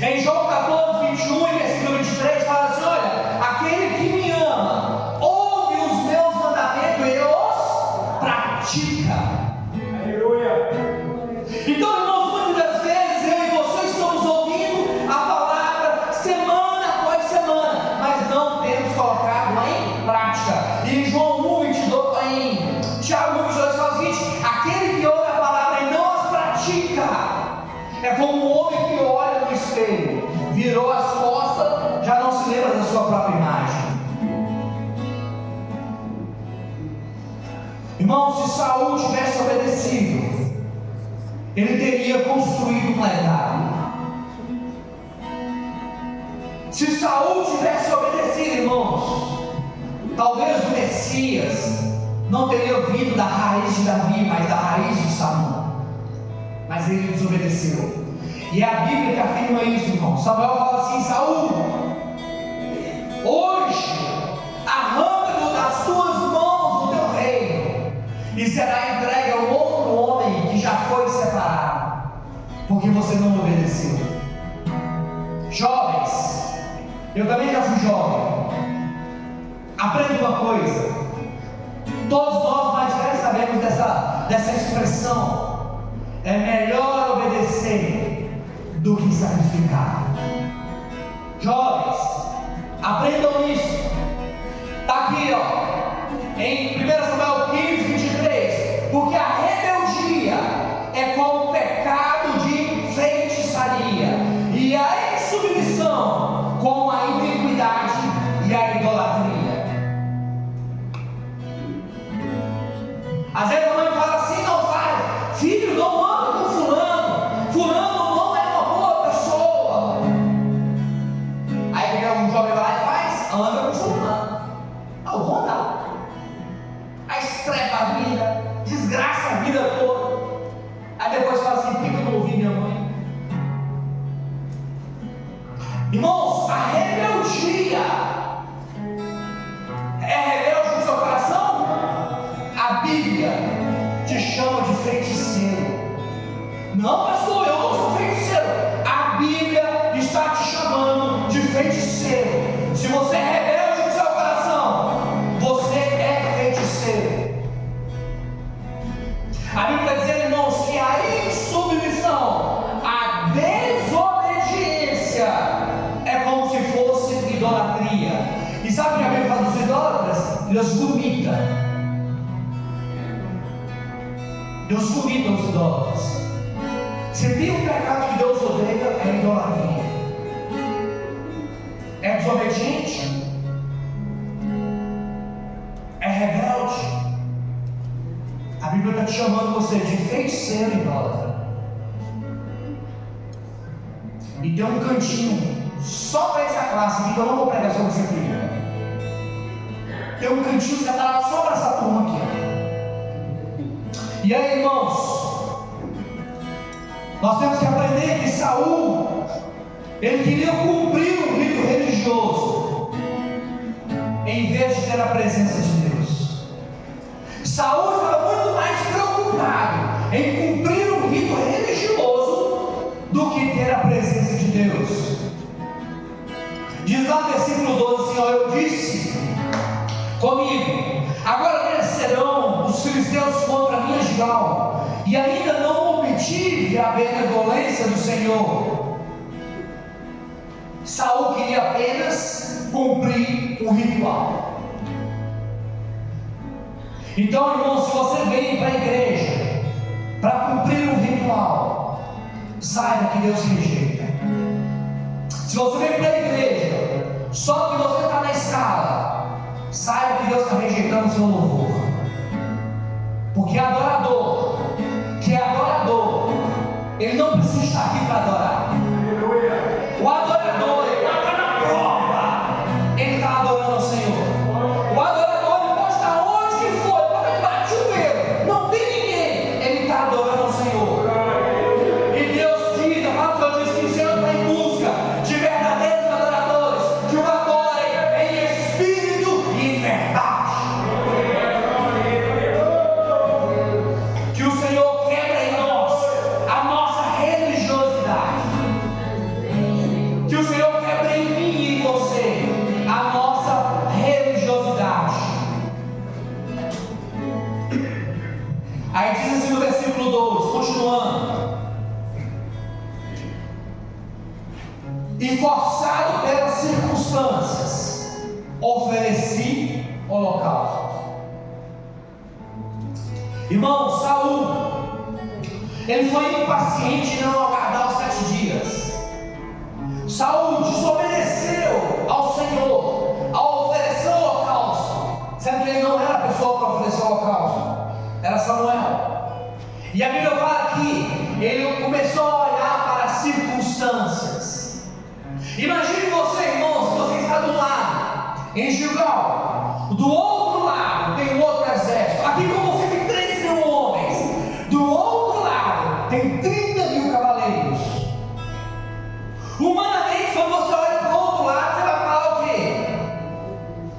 Em João 14, 21 e versículo 23 fala assim: olha, aquele que me ama ouve os meus mandamentos e os pratica. Aleluia. Então, irmãos, muitas das vezes eu e você estamos ouvindo a palavra semana após semana, mas não temos colocado em prática. E em João 1, 22, em Tiago 1, 22 fala o seguinte: aquele que ouve a palavra e não as pratica é como um homem que olha no espelho, virou as costas, já não se lembra da sua própria imagem. Irmão, se Saul tivesse obedecido, ele teria construído um legado. Se Saul tivesse obedecido, irmãos, talvez o Messias não teria vindo da raiz de Davi, mas da raiz de Samuel. Mas ele desobedeceu. E é a Bíblia que afirma isso, irmão. Samuel fala assim: Saul, hoje arranca das tuas mãos o teu reino, e será entregue a um outro homem que já foi separado, porque você não obedeceu. Jovens, eu também já fui jovem. Aprenda uma coisa: todos nós mais velhos sabemos dessa expressão. É melhor obedecer do que sacrificar. Jovens, aprendam isso. Está aqui, ó, em 1 Samuel 15, 23. Porque a rebeldia é como o pecado de feitiçaria, e a insubmissão como a iniquidade e a idolatria. Às vezes a mãe fala assim: não faz, filho, não anda com fulano, fulano não é uma boa pessoa. Aí um jovem vai lá e faz, anda com fulano. Não, vou andar. Irmãos, a rebeldia é rebelde no seu coração? A Bíblia te chama de feiticeiro. Não, pastor, eu não sou feiticeiro. A Bíblia está te chamando de feiticeiro. Se você é rebelde no seu coração, você é feiticeiro. A Bíblia está dizendo, irmãos, que a insubmissão, a desobediência é como se fosse idolatria. E sabe o que a Bíblia fala dos idólatras? Deus vomita. Deus vomita os idólatras. Se tem um pecado que Deus odeia, é a idolatria. É desobediente, é rebelde. A Bíblia está te chamando você de feiticeiro idólatra. E tem um cantinho só para essa classe aqui, que eu não vou pregar sobre isso aqui. Tem um cantinho separado só para essa turma aqui. E aí, irmãos, nós temos que aprender que Saul, ele queria cumprir um rito religioso, em vez de ter a presença de Deus. Saul estava muito mais preocupado em cumprir um rito religioso do que ter a presença de Deus. Diz lá no versículo 12: Senhor, eu disse comigo, agora descerão os filisteus contra mim a Gilgal, e ainda não obtive a benevolência do Senhor. Saul queria apenas cumprir um ritual. Então, irmão, se você vem para a igreja para cumprir um ritual, saiba que Deus rejeita. Se você vem para a igreja só que você está na escala, saiba que Deus está rejeitando o seu louvor. Porque adorador, que é adorador, ele não precisa estar aqui para adorar. O adorador, ele está na prova, ele está adorando o Senhor. O adorador, ele pode estar onde que for, pode estar de joelho, não tem ninguém, ele está adorando o Senhor. E Deus diz, a palavra diz que o Senhor está em busca de verdadeiros adoradores, que o adorem em espírito e em verdade. Que o Senhor quebra em nós a nossa religiosidade. Que o Senhor quebra em mim e em você a nossa religiosidade. Aí diz assim no versículo 12, continuando: e forçado pelas circunstâncias, ofereci holocausto. Irmão, Saul, ele foi impaciente em não aguardar os 7 dias. Saul desobedeceu ao Senhor ao oferecer o holocausto, sendo que ele não era a pessoa para oferecer o holocausto, era Samuel. E a Bíblia fala que ele começou a olhar para as circunstâncias. Imagine você, irmãos, que você está do lado, em Gilgal, do outro lado tem um outro exército. Aqui com você tem 3.000 homens, do outro lado tem 30.000 cavaleiros. Humanamente, quando você olha para o outro lado, você vai falar o quê?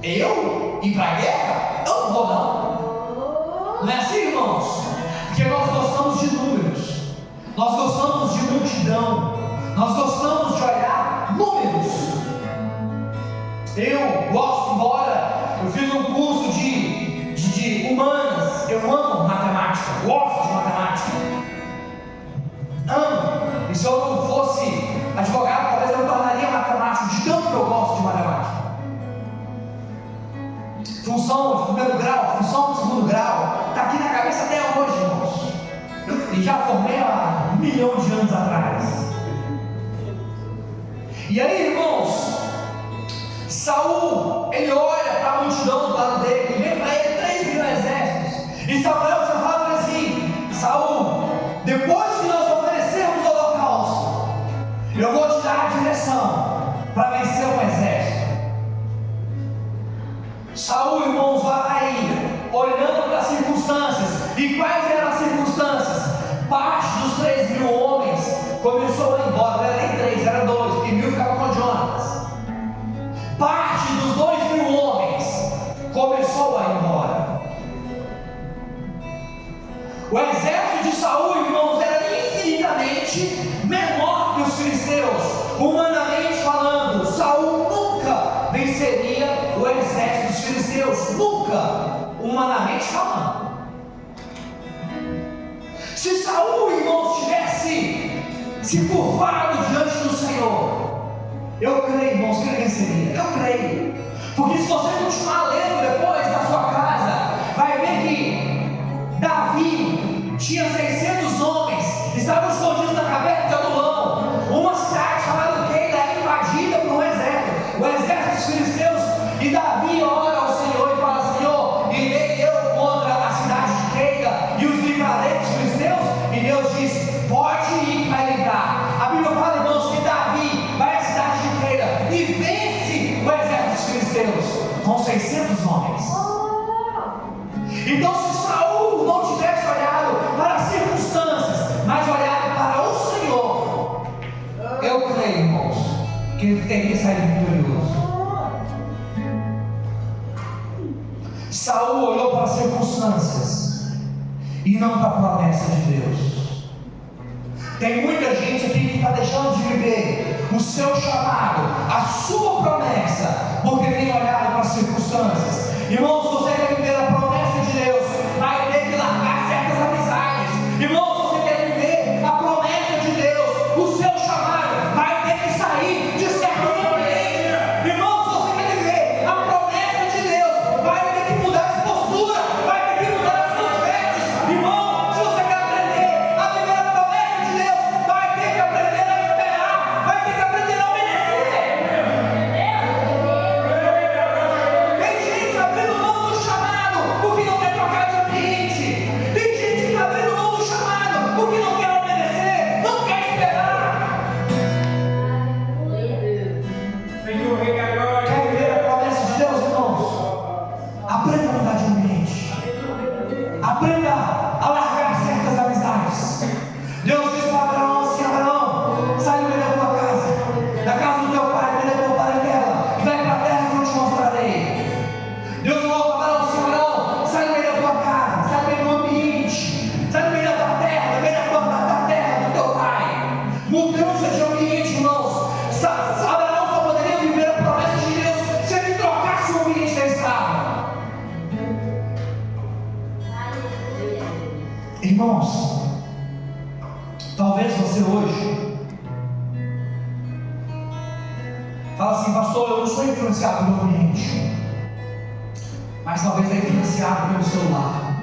Eu? Ir para a guerra? Eu não vou não. Não é assim, irmãos? Porque nós gostamos de números, nós gostamos de multidão, nós gostamos de olhar números. Eu gosto, embora eu fiz um curso de humanas, eu amo matemática, gosto de matemática, amo. E se eu não fosse advogado, talvez eu me tornaria matemático, de tanto que eu gosto de matemática. Função de primeiro grau, função de segundo grau, está aqui na cabeça até hoje, irmãos. E já formei há 1 milhão de anos atrás. E aí, irmãos, Saul, ele olha para a multidão do lado dele, e vem para ele 3.000 exércitos. E Samuel já fala assim: Saul, depois que nós oferecermos o holocausto, eu vou te dar a direção para vencer um exército. Saul, irmãos, vai aí, olhando para as circunstâncias. E quais eram as circunstâncias? Parte dos 3.000 homens começou a ir embora, não era nem 3, era 2, porque 1.000 ficava com Jonathan. venceria o exército dos filisteus. Nunca, humanamente falando. Se Saul, irmãos, tivesse se curvado diante do Senhor, eu creio, irmãos, que ele venceria. Eu creio. Porque se você continuar lendo depois na sua casa, vai ver que Davi tinha 600 homens, estavam escondidos na caverna de Adulão. Uma cidade chamada Keila é invadida por um exército, o exército dos filisteus. E Davi ora ao Senhor e fala: Senhor, irei eu contra a cidade de Keila e os livrarei dos filisteus. E Deus diz: pode ir, que vai livrar. A Bíblia fala, irmãos, que Davi vai à cidade de Keila e vence o exército dos filisteus com 600 homens. Então, se Saul não tivesse olhado para as circunstâncias, mas olhado para o Senhor, eu creio, irmãos, que ele teria saído vitorioso. Saul olhou para as circunstâncias e não para a promessa de Deus. Tem muita gente aqui que está deixando de viver o seu chamado, a sua promessa, porque tem olhado para as circunstâncias. Irmãos, se você quer viver a promessa de Deus, vai ter que largar certas amizades. Irmãos, se você quer viver a promessa de Deus, o seu chamado, vai ter que sair de certos ambientes. Irmãos, se você quer viver a promessa de Deus, vai ter que mudar de postura, vai ter que mudar as suas vestes. Irmão, se você quer aprender a viver a promessa de Deus, vai ter que aprender a esperar, vai ter que aprender a obedecer. Tem gente abrindo mão do chamado porque não quer trocar de ambiente. Tem gente que está abrindo mão do chamado porque não quer obedecer, não quer esperar. Quer viver a promessa de Deus, irmãos? Aprenda a mudar de ambiente. Aprenda a largar certas amizades. Deus diz para Abraão assim: Abraão, sai do meio da tua casa, da casa do teu pai, do meio da tua parentela, e vai para a terra que eu te mostrarei. Deus falou para Abraão assim: Abraão, sai do meio da tua casa, sai do meio do ambiente, sai do meio da tua terra, do meio da terra do teu pai. Mudança de ambiente, irmãos. Abraão só poderia viver a promessa de Deus se ele trocasse o ambiente que ele estava. Irmãos, talvez você hoje fala assim: pastor, eu não sou influenciado pelo ambiente, mas talvez é influenciado pelo celular.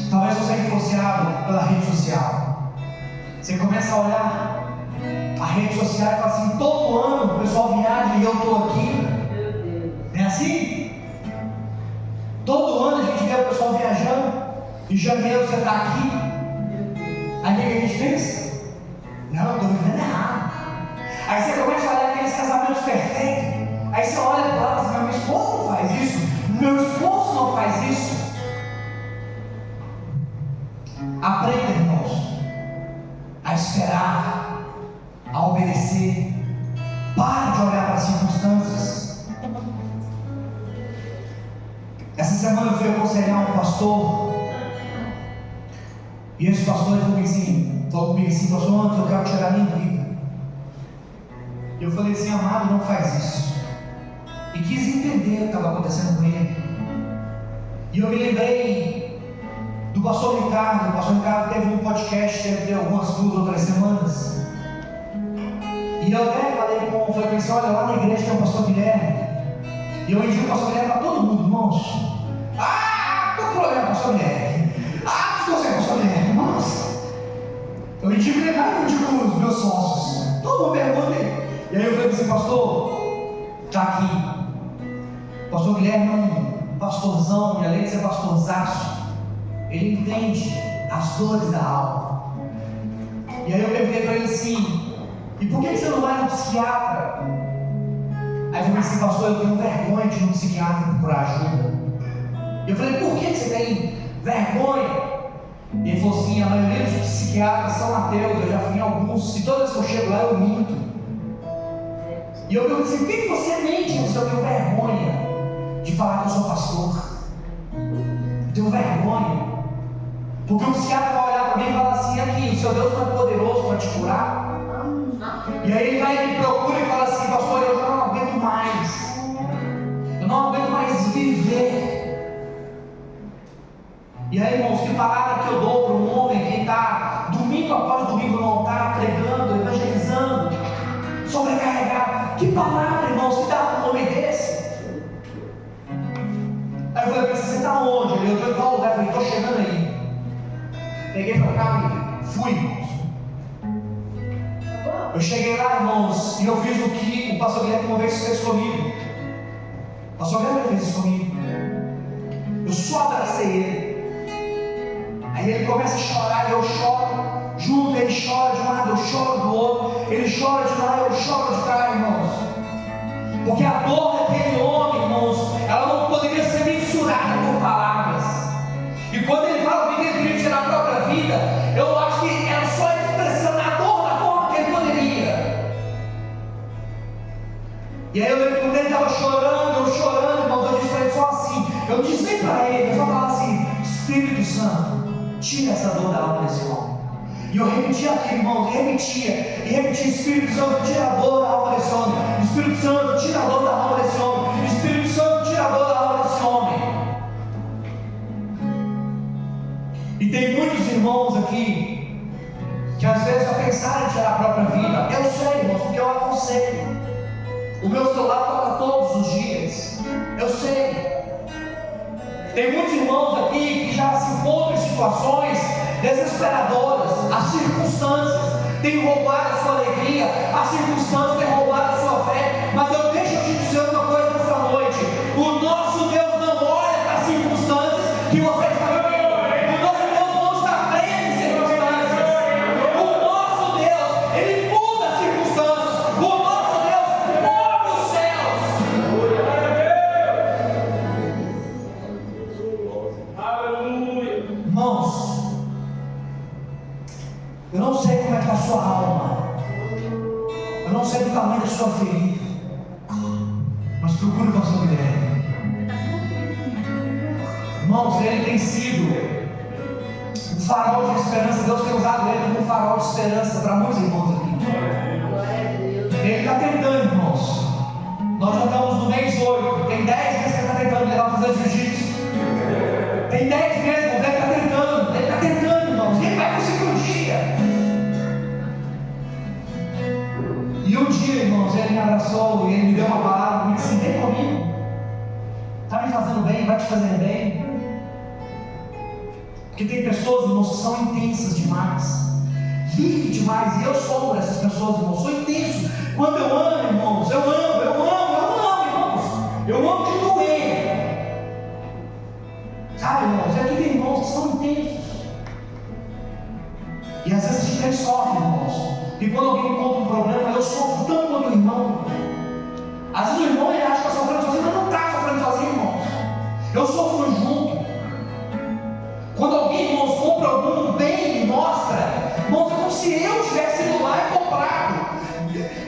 Talvez você é influenciado pela rede social. Você começa a olhar a rede social e fala assim: todo ano o pessoal viaja e eu estou aqui. Não é assim? Todo ano a gente vê o pessoal viajando. Em janeiro você está aqui. Aí o que a gente pensa? Não, eu estou vivendo errado. Aí você começa a olhar aqueles casamentos perfeitos. Aí você olha para lá e fala assim: meu esposo não faz isso, meu esposo não faz isso. Aprenda, irmãos, a esperar, a obedecer. Pare de olhar para as circunstâncias. Essa semana eu fui aconselhar um pastor, e esse pastor falou comigo assim: pastor, antes eu quero tirar a minha vida. E eu falei assim: amado, não faz isso. E quis entender o que estava acontecendo com ele. E eu me lembrei do pastor Ricardo. O pastor Ricardo teve um podcast, teve algumas 2 ou 3 semanas. E eu até falei assim: olha, lá na igreja tem o pastor Guilherme. E eu indico o pastor Guilherme para todo mundo, irmãos. Qual o problema, pastor Guilherme? Se você é pastor Guilherme, irmãos. Eu indico ele, eu indico os meus sócios. Todo mundo pergunta. E aí eu falei assim: pastor, está aqui. O pastor Guilherme é um pastorzão, e além de ser pastorzaço, ele entende as dores da alma. E aí eu perguntei para ele assim: e por que você não vai no psiquiatra? Aí eu falei assim: pastor, eu tenho vergonha de ir no psiquiatra procurar ajuda. E eu falei: por que você tem vergonha? E ele falou assim: a maioria dos psiquiatras são ateus, eu já fui em alguns, e toda vez que eu chego lá eu minto. E eu perguntei assim: por que você mente? Eu tenho vergonha de falar que eu sou pastor. Eu tenho vergonha. Porque o psiquiatra vai olhar para mim e falar assim: aqui, o seu Deus não é poderoso para te curar. E aí ele vai e me procura e fala assim: pastor, eu E aí, irmãos, que palavra que eu dou para um homem que está domingo após domingo no altar, pregando, evangelizando, sobrecarregado? Que palavra, irmãos, que dá para um homem desse? Aí eu falei: você está onde? Eu estou em tal lugar. Eu falei: estou chegando aí. Peguei para cá e fui, irmãos. Eu cheguei lá, irmãos, e eu fiz o que o pastor Guilherme uma vez fez comigo. O pastor Guilherme fez isso comigo. Eu só abracei ele. Aí ele começa a chorar e eu choro junto. Ele chora de um lado, eu choro do outro. Ele chora de lá, eu choro de cá, irmãos. Porque a dor daquele homem, irmãos, ela não poderia ser mensurada por palavras. E quando ele fala que ele queria tirar a própria vida, eu acho que era só ele expressando a dor da forma que ele poderia. E aí eu lembro que quando ele estava chorando, irmãos, eu disse para ele só assim. Eu disse nem para ele, eu só falava assim: Espírito Santo, tira essa dor da alma desse homem. E eu repetia aquilo, irmãos, e repetia: Espírito Santo, tira a dor da alma desse homem. Espírito Santo, tira a dor da alma desse homem. Espírito Santo, tira a dor da alma desse homem. E tem muitos irmãos aqui que às vezes já pensaram em tirar a própria vida. Eu sei, irmãos, porque eu aconselho. O meu celular toca todos os dias. Eu sei. Tem muitos irmãos aqui que já se encontram em situações desesperadoras. As circunstâncias têm roubado a sua alegria, as circunstâncias têm roubado a sua fé. Mas eu deixo te dizer uma coisa nessa noite: o nosso Deus não olha para as circunstâncias que você está vivendo. O nosso Deus não está preso em circunstâncias. O nosso Deus, Ele muda as circunstâncias. O nosso Deus move os céus. Irmãos, eu não sei como é que está a sua alma, eu não sei do tamanho da sua ferida, mas procure o pastor Guilherme. Irmãos, ele tem sido um farol de esperança. Deus tem usado ele como um farol de esperança para muitos irmãos aqui. Ele está tentando, irmãos. Nós já estamos no mês 8, tem 10 meses que ele está tentando levar a fazer jiu-jitsu. Tem 10 meses, irmãos, ele está tentando, irmãos, e ele vai conseguir um dia. E um dia, irmãos, ele me abraçou e ele me deu uma palavra e me disse: vem comigo, está me fazendo bem, vai te fazer bem. Porque tem pessoas, irmãos, que são intensas demais, vivem demais, e eu sou uma dessas pessoas, irmãos, sou intenso. Quando eu amo, irmãos, eu amo, irmãos, eu amo de doer. Sabe, irmãos, e aqui tem irmãos que são intensos. E às vezes a gente até sofre, irmãos. E quando alguém me conta um problema, eu sofro tanto quanto o irmão. Às vezes o irmão ele acha que está sofrendo sozinho, mas não está sofrendo sozinho, irmãos. Eu sofro junto. Quando alguém, irmãos, compra algum bem e mostra, irmãos, é como se eu tivesse ido lá e comprado.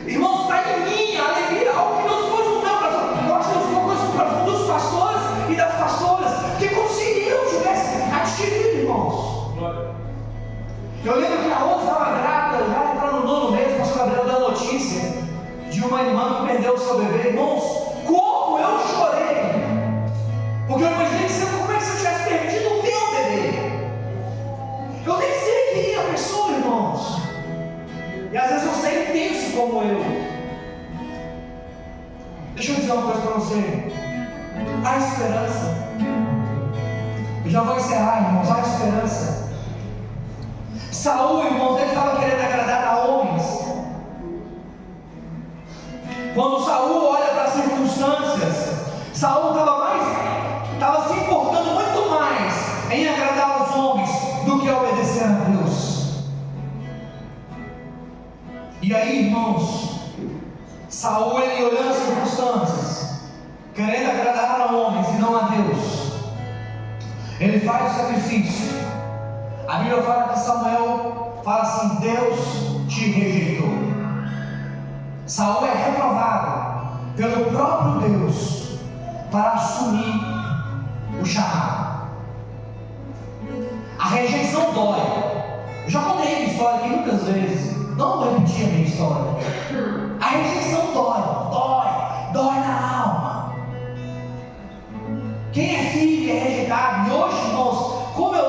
Irmãos, está em mim a alegria, algo que Deus pode mudar para nós. Eu acho que Deus colocou isso para dos pastores e das pastoras, que é como se eu tivesse adquirido, irmãos. Eu lembro que a outra estava grávida, já entrando no 9º mês, o pastor Gabriel deu a notícia de uma irmã que perdeu o seu bebê. Irmãos, como eu chorei! Porque eu imaginei como é que se eu tivesse perdido o meu bebê. Eu nem sei quem é a pessoa, irmãos. E às vezes você é intenso como eu. Deixa eu dizer uma coisa para você: há esperança. Eu já vou encerrar, irmãos. Há esperança. Saul, irmãos, ele estava querendo agradar a homens. Quando Saul olha para as circunstâncias, Saul estava se importando muito mais em agradar aos homens do que obedecer a Deus. E aí, irmãos, Saul, ele olhando as circunstâncias, querendo agradar a homens e não a Deus, ele faz o sacrifício. A Bíblia fala que Samuel fala assim: Deus te rejeitou. Saul é reprovado pelo próprio Deus para assumir o chamado. A rejeição dói. Eu já contei minha história aqui muitas vezes, não vou repetir a minha história. A rejeição dói na alma. Quem é filho é rejeitado. E hoje, irmãos, como eu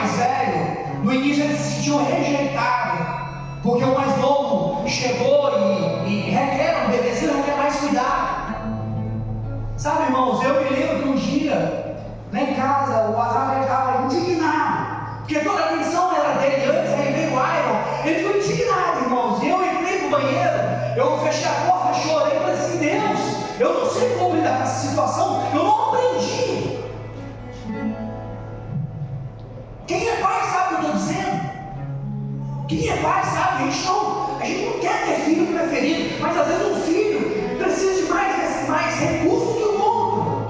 mais velho, no início eles se sentiam rejeitados, porque o mais novo chegou e requer um bebezinho, requer mais cuidado. Sabe, irmãos, eu me lembro que um dia, lá em casa, o Azar estava indignado, porque toda a atenção era dele. Antes, aí veio o Iron, ele ficou indignado, irmãos. E eu entrei no banheiro, eu fechei a porta, chorei e falei assim: Deus, eu não sei como lidar com essa situação, eu não aprendi. Quem é pai sabe o que eu estou dizendo. Quem é pai sabe, a gente não quer ter filho preferido, mas às vezes um filho precisa de mais recursos que o outro.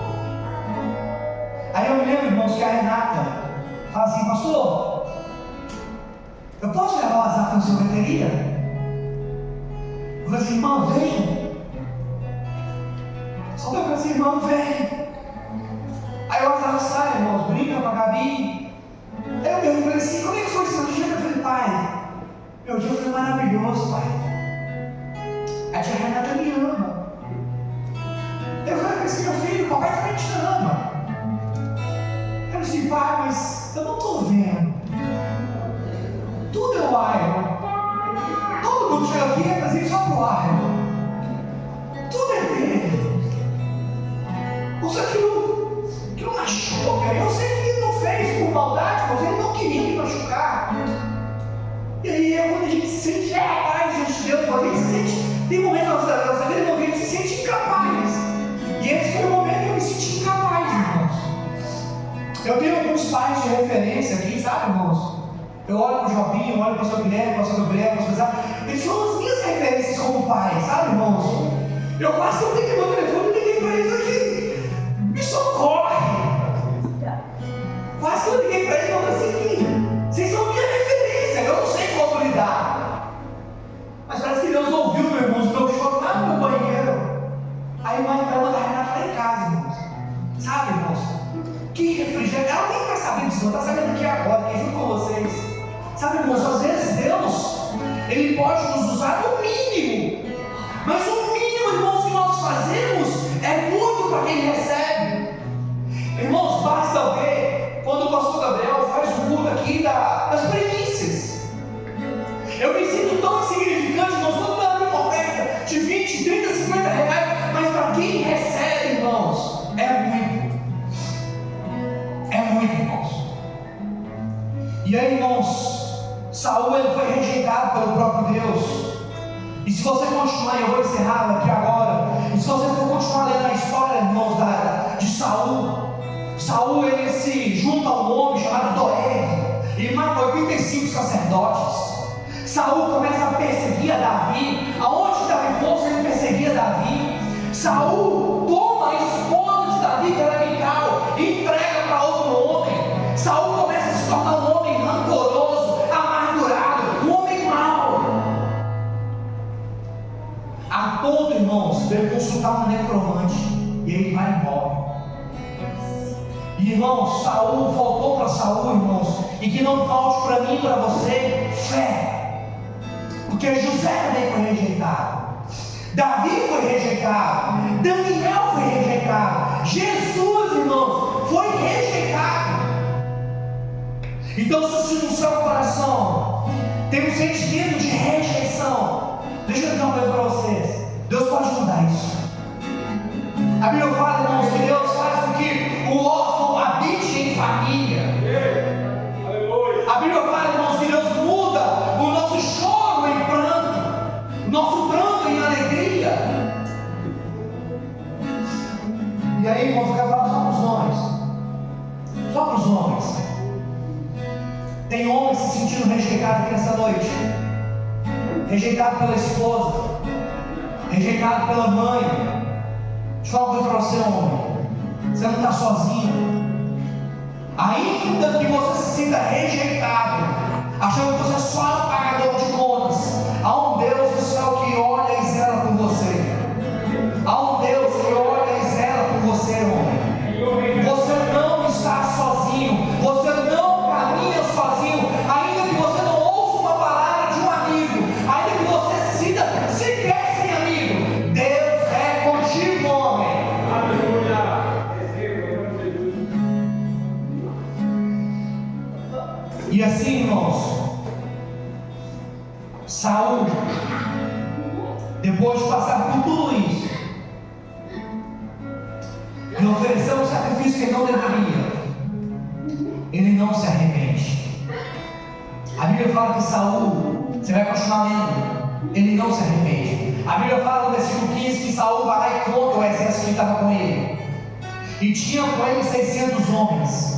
Aí eu me lembro, irmãos, que a Renata fala assim: pastor, eu posso levar o Azar para a sorveteria? Eu falei assim: irmão, vem. Só falei assim: irmão, vem. Aí o Azar sai, irmãos, brinca com a Gabi. Aí eu perguntei assim: como é que foi seu dia? Eu falei: pai, meu dia foi maravilhoso, pai. A tia Renata me ama. Eu falei assim: meu filho, papai também te ama. Eu falei assim: pai, mas eu não estou vendo. Tudo é o Iron. Todo mundo chega aqui e representa só pro Iron. Tudo é dele. Isso aquilo machuca. Eu sei que ele não fez por maldade, mas ele não queria me machucar. E aí é quando a gente se sente capaz diante de Deus, quando a gente se sente, tem momentos na nossa vida que a gente se sente incapaz. E esse foi o momento que eu me senti incapaz, irmãos. Eu tenho alguns pais de referência aqui, sabe, irmãos? Eu olho para o Jobinho, olho para o pastor Guilherme, para o pastor Gabriel, para o pastor, eles são as minhas referências como pai, sabe, irmãos? Eu quase não peguei meu telefone e liguei para eles aqui: me socorre! Quase que eu liguei para eles e falei assim: vocês são minha referência, eu não sei como lidar. Mas parece que Deus ouviu, meu irmão, o meu choro lá no banheiro. Aí vai mandar a Renata lá em casa, irmãos. Sabe, irmãos? Que refrigério, ela nem está sabendo disso, não está sabendo aqui agora, que junto com vocês. Sabe, irmãos, às vezes Deus, Ele pode nos usar no mínimo, mas o mínimo, irmãos, que nós fazemos é muito para quem recebe. Irmãos, basta ver quando o pastor Gabriel faz o culto aqui das primícias. Eu me sinto tão insignificante, nós estamos dando uma oferta de 20, 30, 50 reais, mas para quem recebe, irmãos, é muito. É muito, irmãos. E aí, irmãos, Saul, ele foi rejeitado pelo próprio Deus. E se você continuar, eu vou encerrar aqui agora, e se você for continuar lendo a história, irmãos, de Saul, ele se junta a um homem chamado Doeg, e mata 85 sacerdotes. Saul começa a perseguir a Davi. Aonde Davi fosse, ele perseguia Davi. Saul toma a esposa de Davi, que era Mical, e entrega para outro homem. Saul começa a se tornar um homem rancoroso, amargurado, um homem mau, a ponto, irmãos, de ele consultar um necromante, e ele vai embora. E, irmãos, Saul voltou para Saul, irmãos, e que não falte para mim e para você fé, porque José também foi rejeitado, Davi foi rejeitado, Daniel foi rejeitado, Jesus, irmãos, foi rejeitado. Então, se no seu coração tem um sentimento de rejeição, deixa eu dizer uma coisa para vocês: Deus pode mudar isso. A Bíblia fala, irmãos, que Deus faz com que o órfão habite em família. A Bíblia fala, irmãos, que Deus muda o nosso choro em pranto, o nosso pranto em alegria. E aí, irmãos, eu quero falar só para os homens. Só para os homens. Tem homens se sentindo rejeitados aqui nessa noite. Rejeitado pela esposa, rejeitado pela mãe. Deixa eu falar uma coisa para você, homem. Você não está sozinho. Ainda que você se sinta rejeitado, achando que você é só um pagador de contas, há um Deus do céu que olha e zela por você. Há um Deus que olha e zela por você, homem. Você não está sozinho. Você não caminha sozinho. Ainda que você não ouça uma palavra de um amigo, ainda que você se sinta sequer sem amigo, Deus é contigo, homem. Aleluia. Saul, depois de passar por tudo isso, e oferecer um sacrifício que ele não deveria, ele não se arrepende. A Bíblia fala que Saul, você vai continuar lendo, ele não se arrepende. A Bíblia fala no versículo 15 que Saul vai lá e conta o exército que estava com ele, e tinha com ele 600 homens.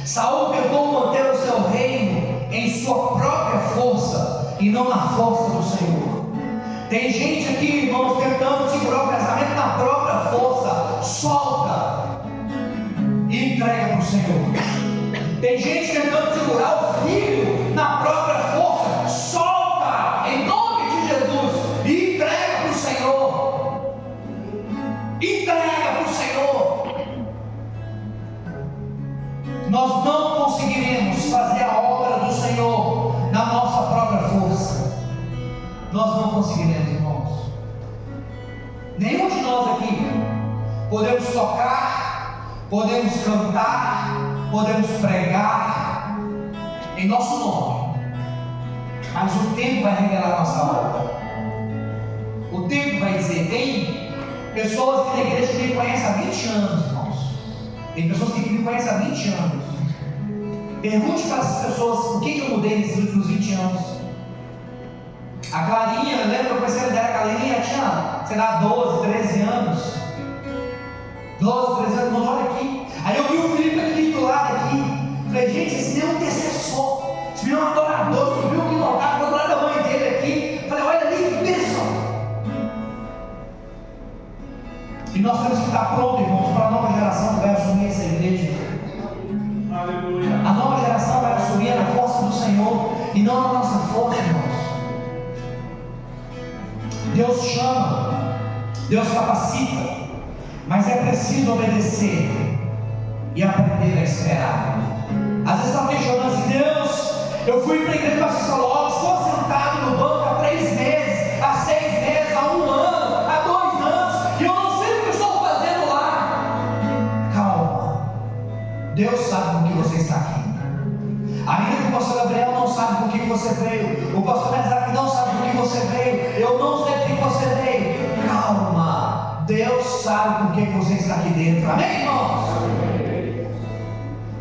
Saul tentou manter o seu reino em sua própria força e não na força do Senhor. Tem gente aqui, irmãos, tentando segurar o casamento na própria força. Solta e entrega para o Senhor. Tem gente tentando segurar o filho na própria força. Solta em nome de Jesus e entrega para o Senhor. Entrega para o Senhor. Nós não conseguiremos fazer a obra do Senhor na nossa própria força. Nós não conseguiremos, irmãos. Nenhum de nós aqui podemos tocar, podemos cantar, podemos pregar em nosso nome, mas o tempo vai revelar a nossa obra. O tempo vai dizer. Tem pessoas aqui na igreja que me conhecem há 20 anos, irmãos. Tem pessoas que me conhecem há 20 anos. Pergunte para essas pessoas o que eu mudei nesses últimos 20 anos. A Clarinha, lembra que eu conheci dela? A Clarinha tinha, sei lá, 12, 13 anos. 12, 13 anos, olha aqui. Aí eu vi o Felipe aqui do lado aqui. Falei, gente, esse menino é um intercessor. Esse menino é um adorador. Subiu aqui no altar, foi do lado da mãe dele aqui. Falei, olha ali, que bênção. E nós temos que estar prontos, irmãos, para a nova geração que vai assumir essa igreja. Aleluia. A nova geração vai assumir na força do Senhor e não na nossa força, irmãos. Deus chama, Deus capacita, mas é preciso obedecer e aprender a esperar. Às vezes está questionando assim, Deus, eu fui para a igreja Batista Logos, estou sentado no banco há 3 meses, há 6 meses, há 1 ano, há 2 anos, e eu não sei o que eu estou fazendo lá. Calma, Deus sabe por que você está aqui. Ainda que o pastor Gabriel não sabe por que você veio, o pastor Isaac não sabe por que você veio, eu não sei por que você veio. Calma, Deus sabe por que você está aqui dentro. Amém, irmãos?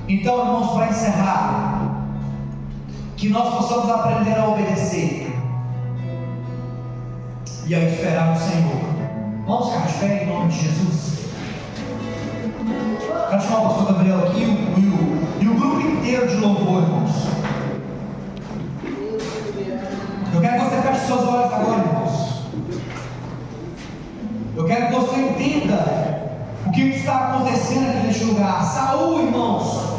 Então, irmãos, para encerrar, que nós possamos aprender a obedecer e a esperar no Senhor. Vamos ficar de pé em nome de Jesus. Quero chamar o pastor Gabriel aqui e o grupo inteiro de louvor, irmãos. Eu quero que você feche seus olhos agora, irmãos. Eu quero que você entenda o que está acontecendo aqui neste lugar. Saul, irmãos,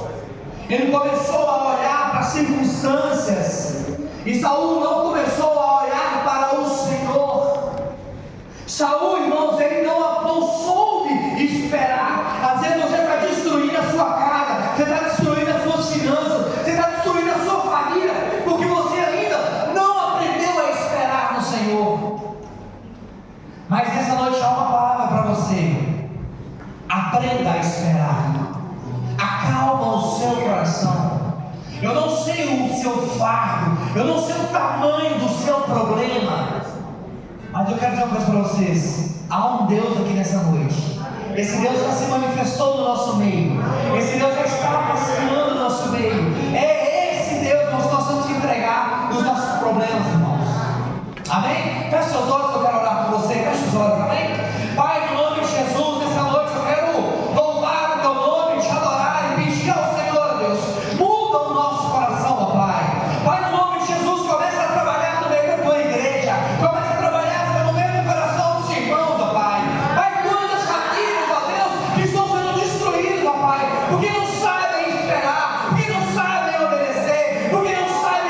ele começou a olhar para as circunstâncias, e Saul não começou a olhar para o Senhor. Saul, irmãos, ele não soube esperar. Às vezes você está destruindo a sua casa, você está destruindo as suas finanças, você está destruindo a sua família, porque você ainda não aprendeu a esperar no Senhor. Mas essa noite há uma palavra para você. Aprenda a esperar. Acalma o seu coração. Eu não sei o seu fardo, eu não sei o tamanho do seu problema, mas eu quero dizer uma coisa para vocês. Há um Deus aqui nessa noite. Esse Deus já se manifestou no nosso meio. Esse Deus já está passeando no nosso meio. É esse Deus que nós temos que entregar os nossos problemas, irmãos. Amém? Feche seus olhos, eu quero orar por você. Feche os olhos, amém? Pai, no nome de Jesus, nessa noite eu quero louvar o teu nome, te adorar e pedir ao Senhor, Deus, muda o nosso coração, ó Pai. Pai, no nome de Jesus, começa a trabalhar no meio da tua igreja. Começa a trabalhar no meio do coração dos irmãos, ó Pai. Pai, quantas famílias, ó Deus, que estão sendo destruídas, ó Pai, porque não sabem esperar, porque não sabem obedecer, porque não sabem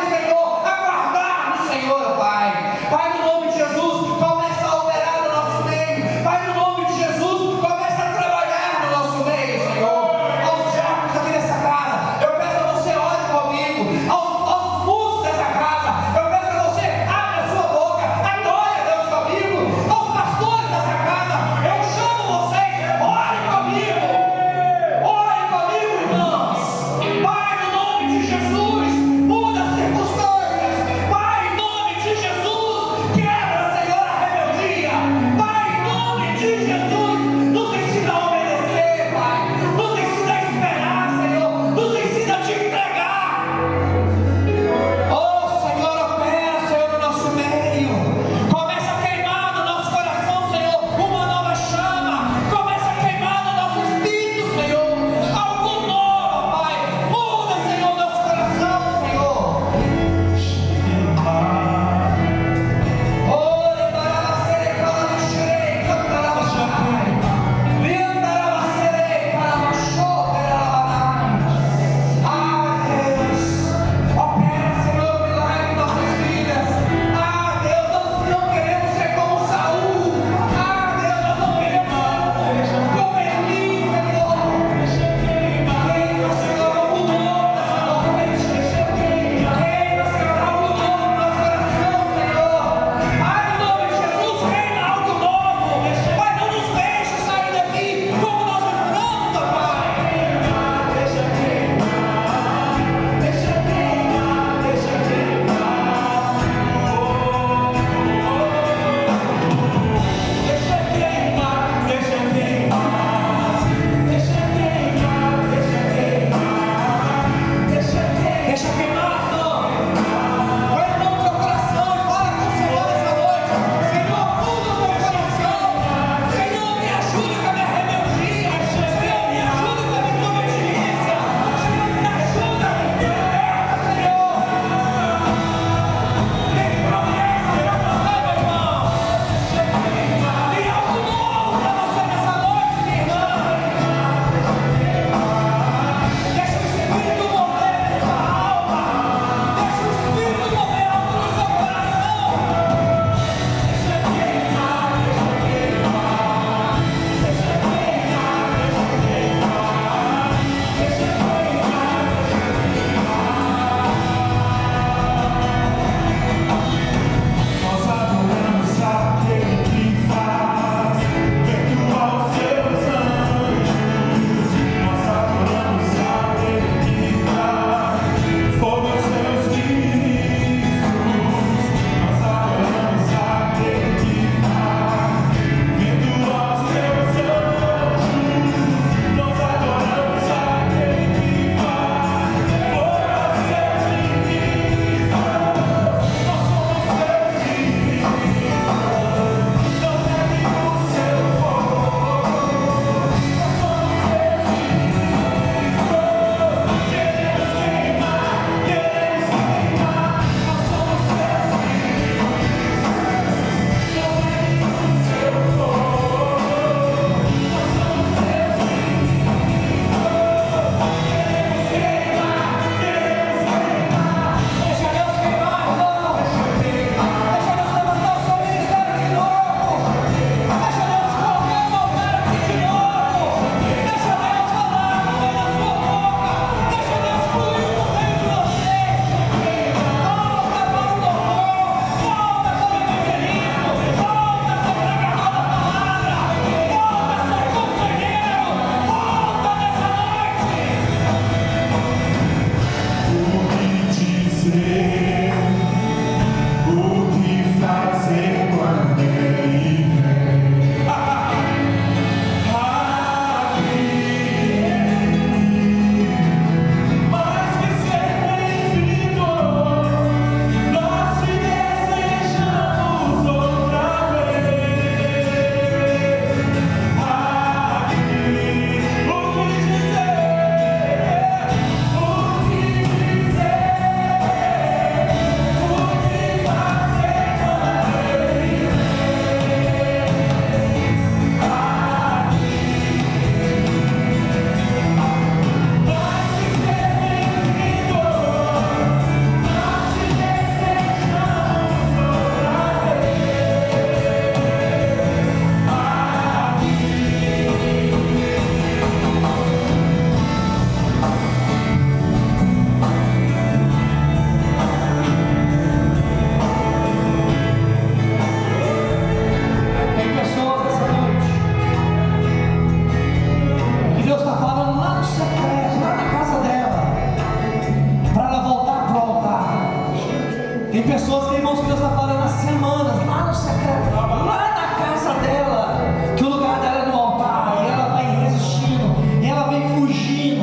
Tem pessoas, irmãos, que Deus está falando há semanas, lá no secreto, lá na casa dela, que o lugar dela é no altar, e ela vai resistindo, e ela vem fugindo.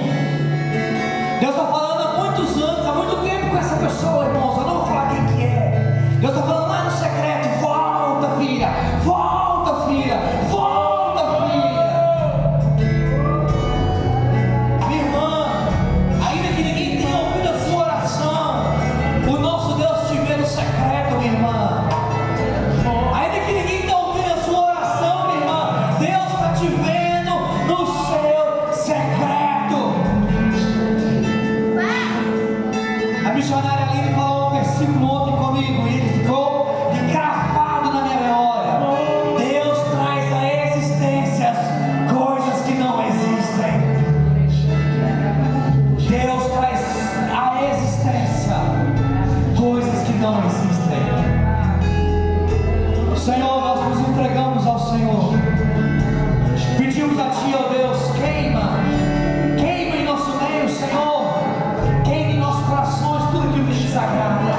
Deus está falando há muitos anos, há muito tempo com essa pessoa, irmãos. Eu não vou falar quem que é. Deus está falando lá no secreto: volta, filha, volta, filha, volta, filha. Minha irmã, ainda que ninguém tenha ouvido a sua oração, o nosso Deus te vê no secreto, minha irmã. Ainda que ninguém tenha ouvido a sua oração, minha irmã, Deus está te vendo no seu secreto. A missionária Aline falou um versículo ontem comigo e ele ficou encravado na minha memória. Deus traz à existência coisas que não existem. Deus traz à existência coisas que não existem. Senhor, nós nos entregamos ao Senhor. Pedimos a Ti, ó Deus, queima em nosso meio, Senhor. Queime em nossos corações tudo que te desagrada.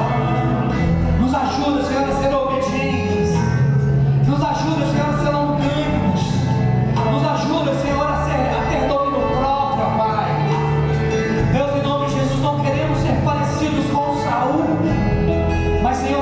Nos ajuda, Senhor, a ser obedientes. Nos ajuda, Senhor, a ser longânimos. Nos ajuda, Senhor, a ter domínio próprio, Pai. Deus, em nome de Jesus, não queremos ser parecidos com Saul, mas, Senhor,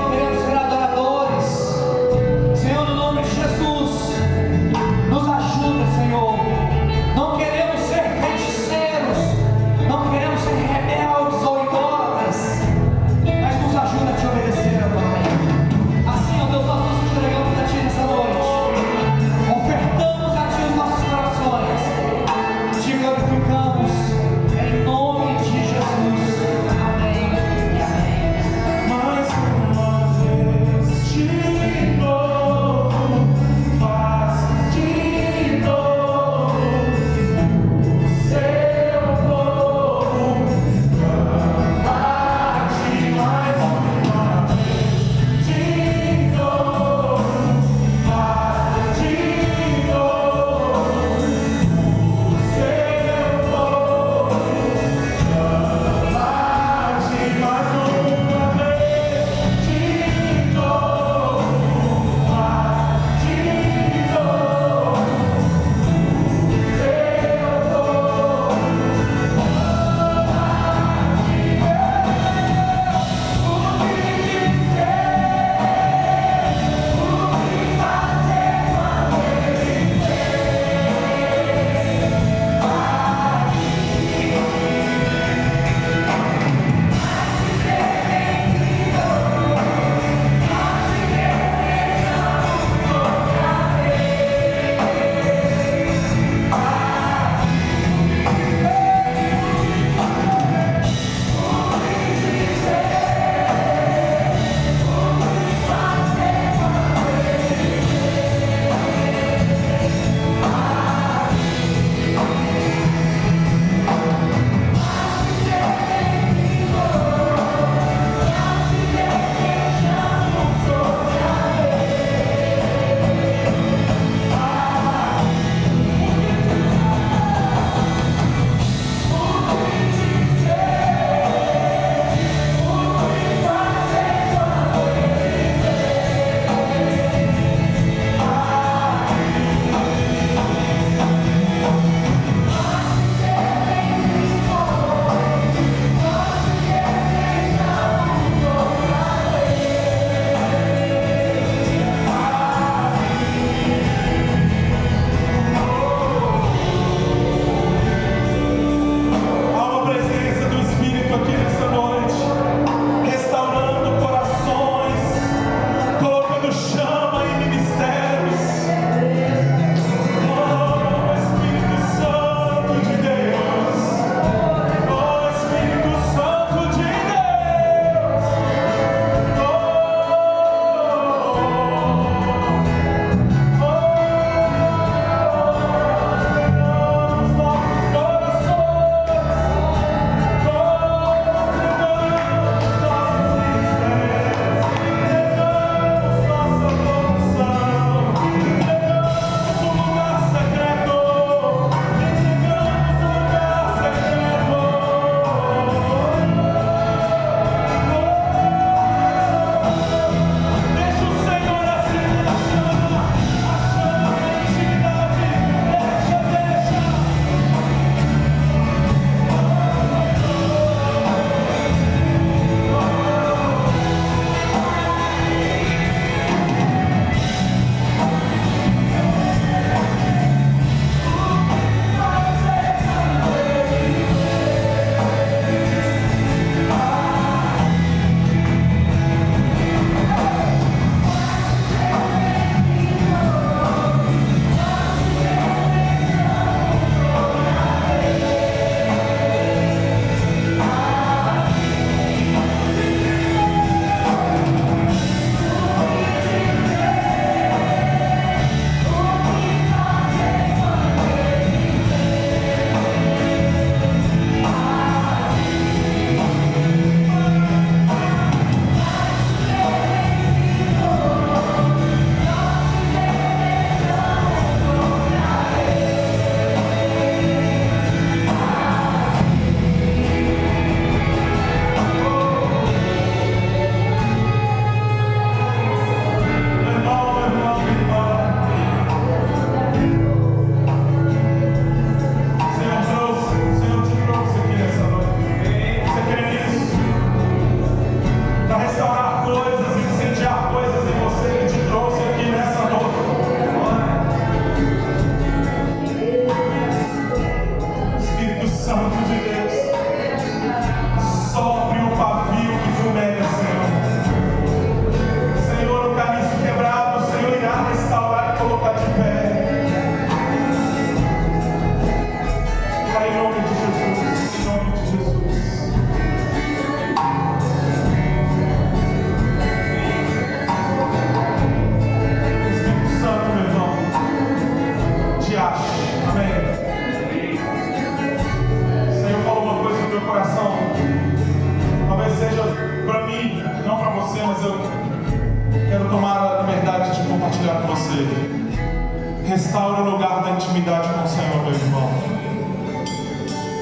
você. Restaure o lugar da intimidade com o Senhor, meu irmão.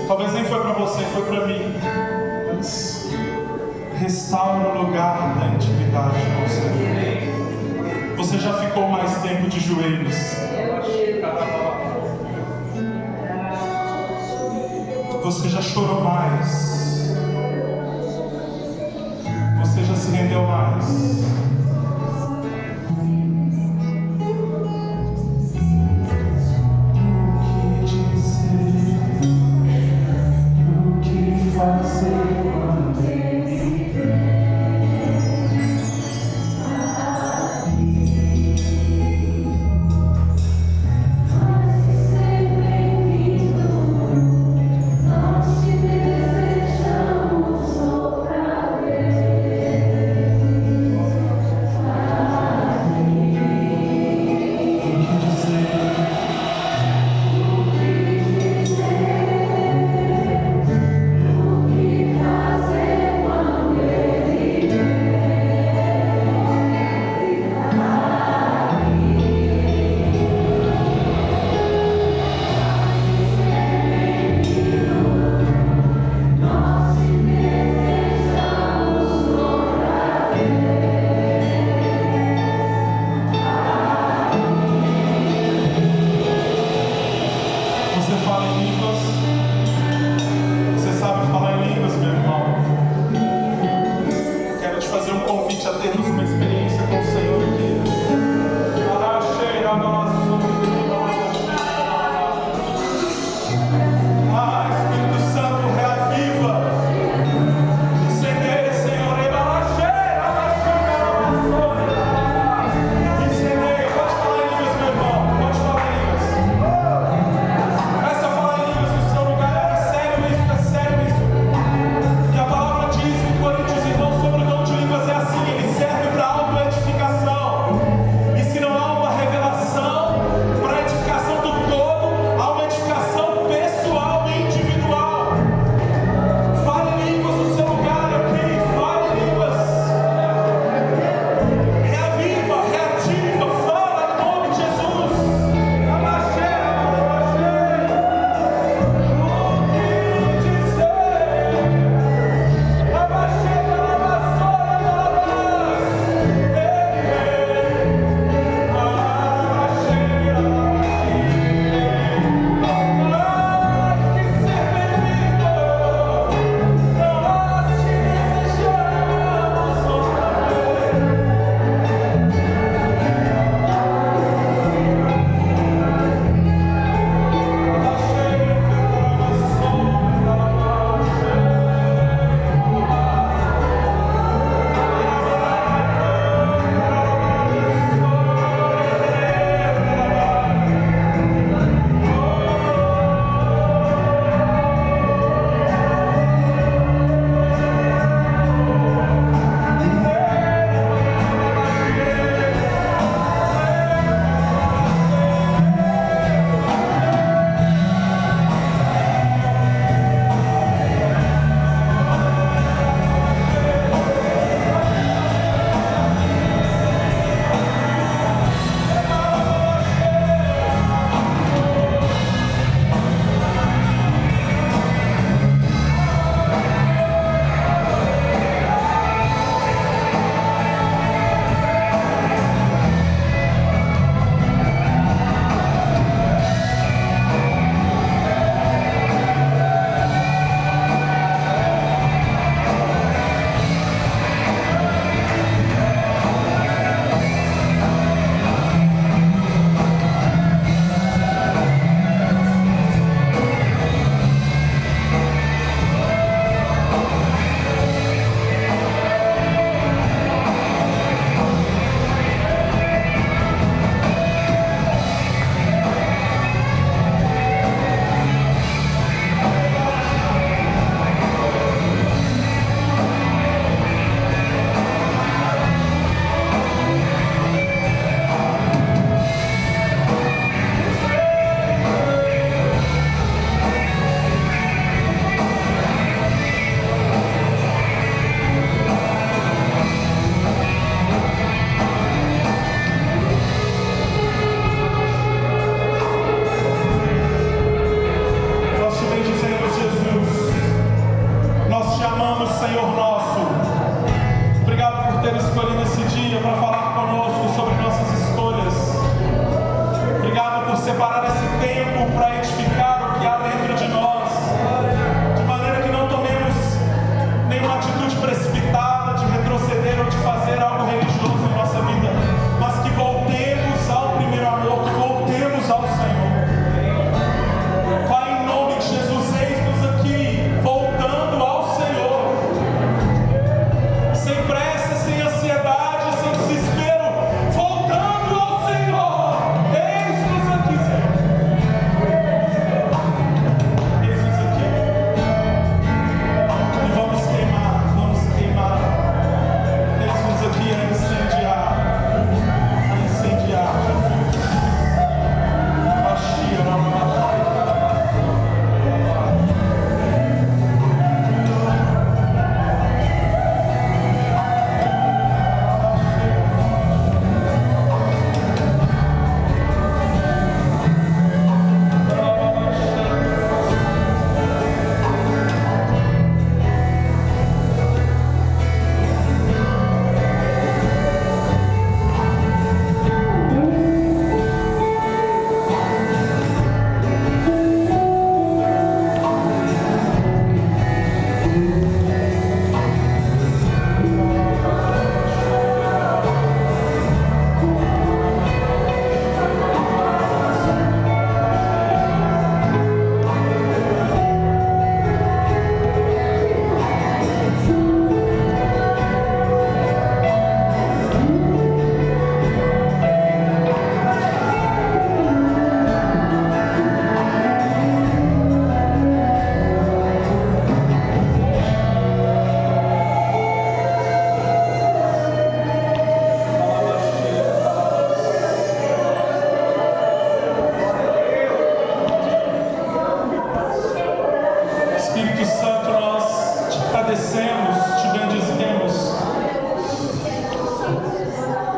Talvez nem foi para você, foi para mim. Mas restaure o lugar da intimidade com o Senhor. Você já ficou mais tempo de joelhos. Você já chorou mais. Você já se rendeu mais. Para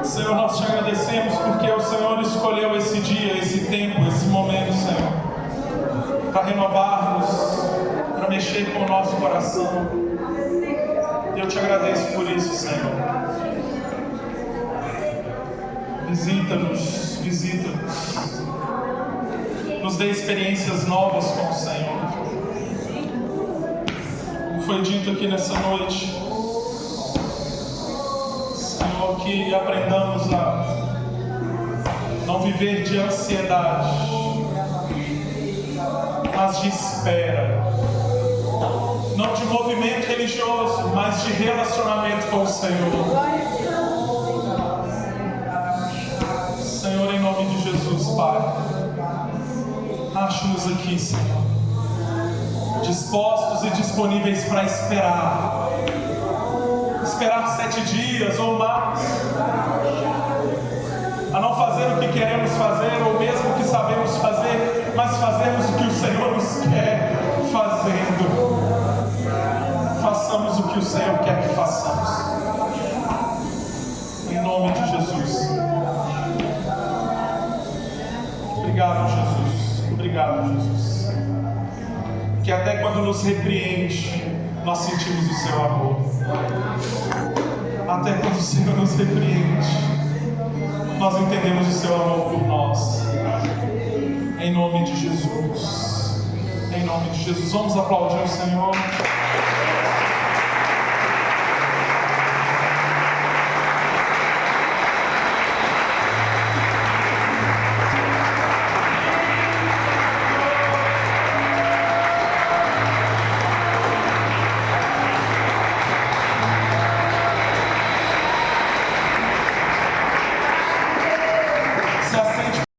Senhor, nós te agradecemos porque o Senhor escolheu esse dia, esse tempo, esse momento, Senhor, para renovar-nos, para mexer com o nosso coração. E eu te agradeço por isso, Senhor. Visita-nos, visita-nos. Nos dê experiências novas com o Senhor. Como foi dito aqui nessa noite, Senhor, que aprendamos a não viver de ansiedade, mas de espera. Não de movimento religioso, mas de relacionamento com o Senhor. Senhor, em nome de Jesus, Pai, ache-nos aqui, Senhor, dispostos e disponíveis para esperar. Esperar 7 dias ou mais, a não fazer o que queremos fazer ou mesmo o que sabemos fazer, mas fazermos o que o Senhor nos quer fazendo. Façamos o que o Senhor quer que façamos, em nome de Jesus. Obrigado, Jesus. Obrigado, Jesus. Que até quando nos repreende, nós sentimos o seu amor. Até quando o Senhor nos repreende, nós entendemos o seu amor por nós. Em nome de Jesus. Em nome de Jesus. Vamos aplaudir o Senhor.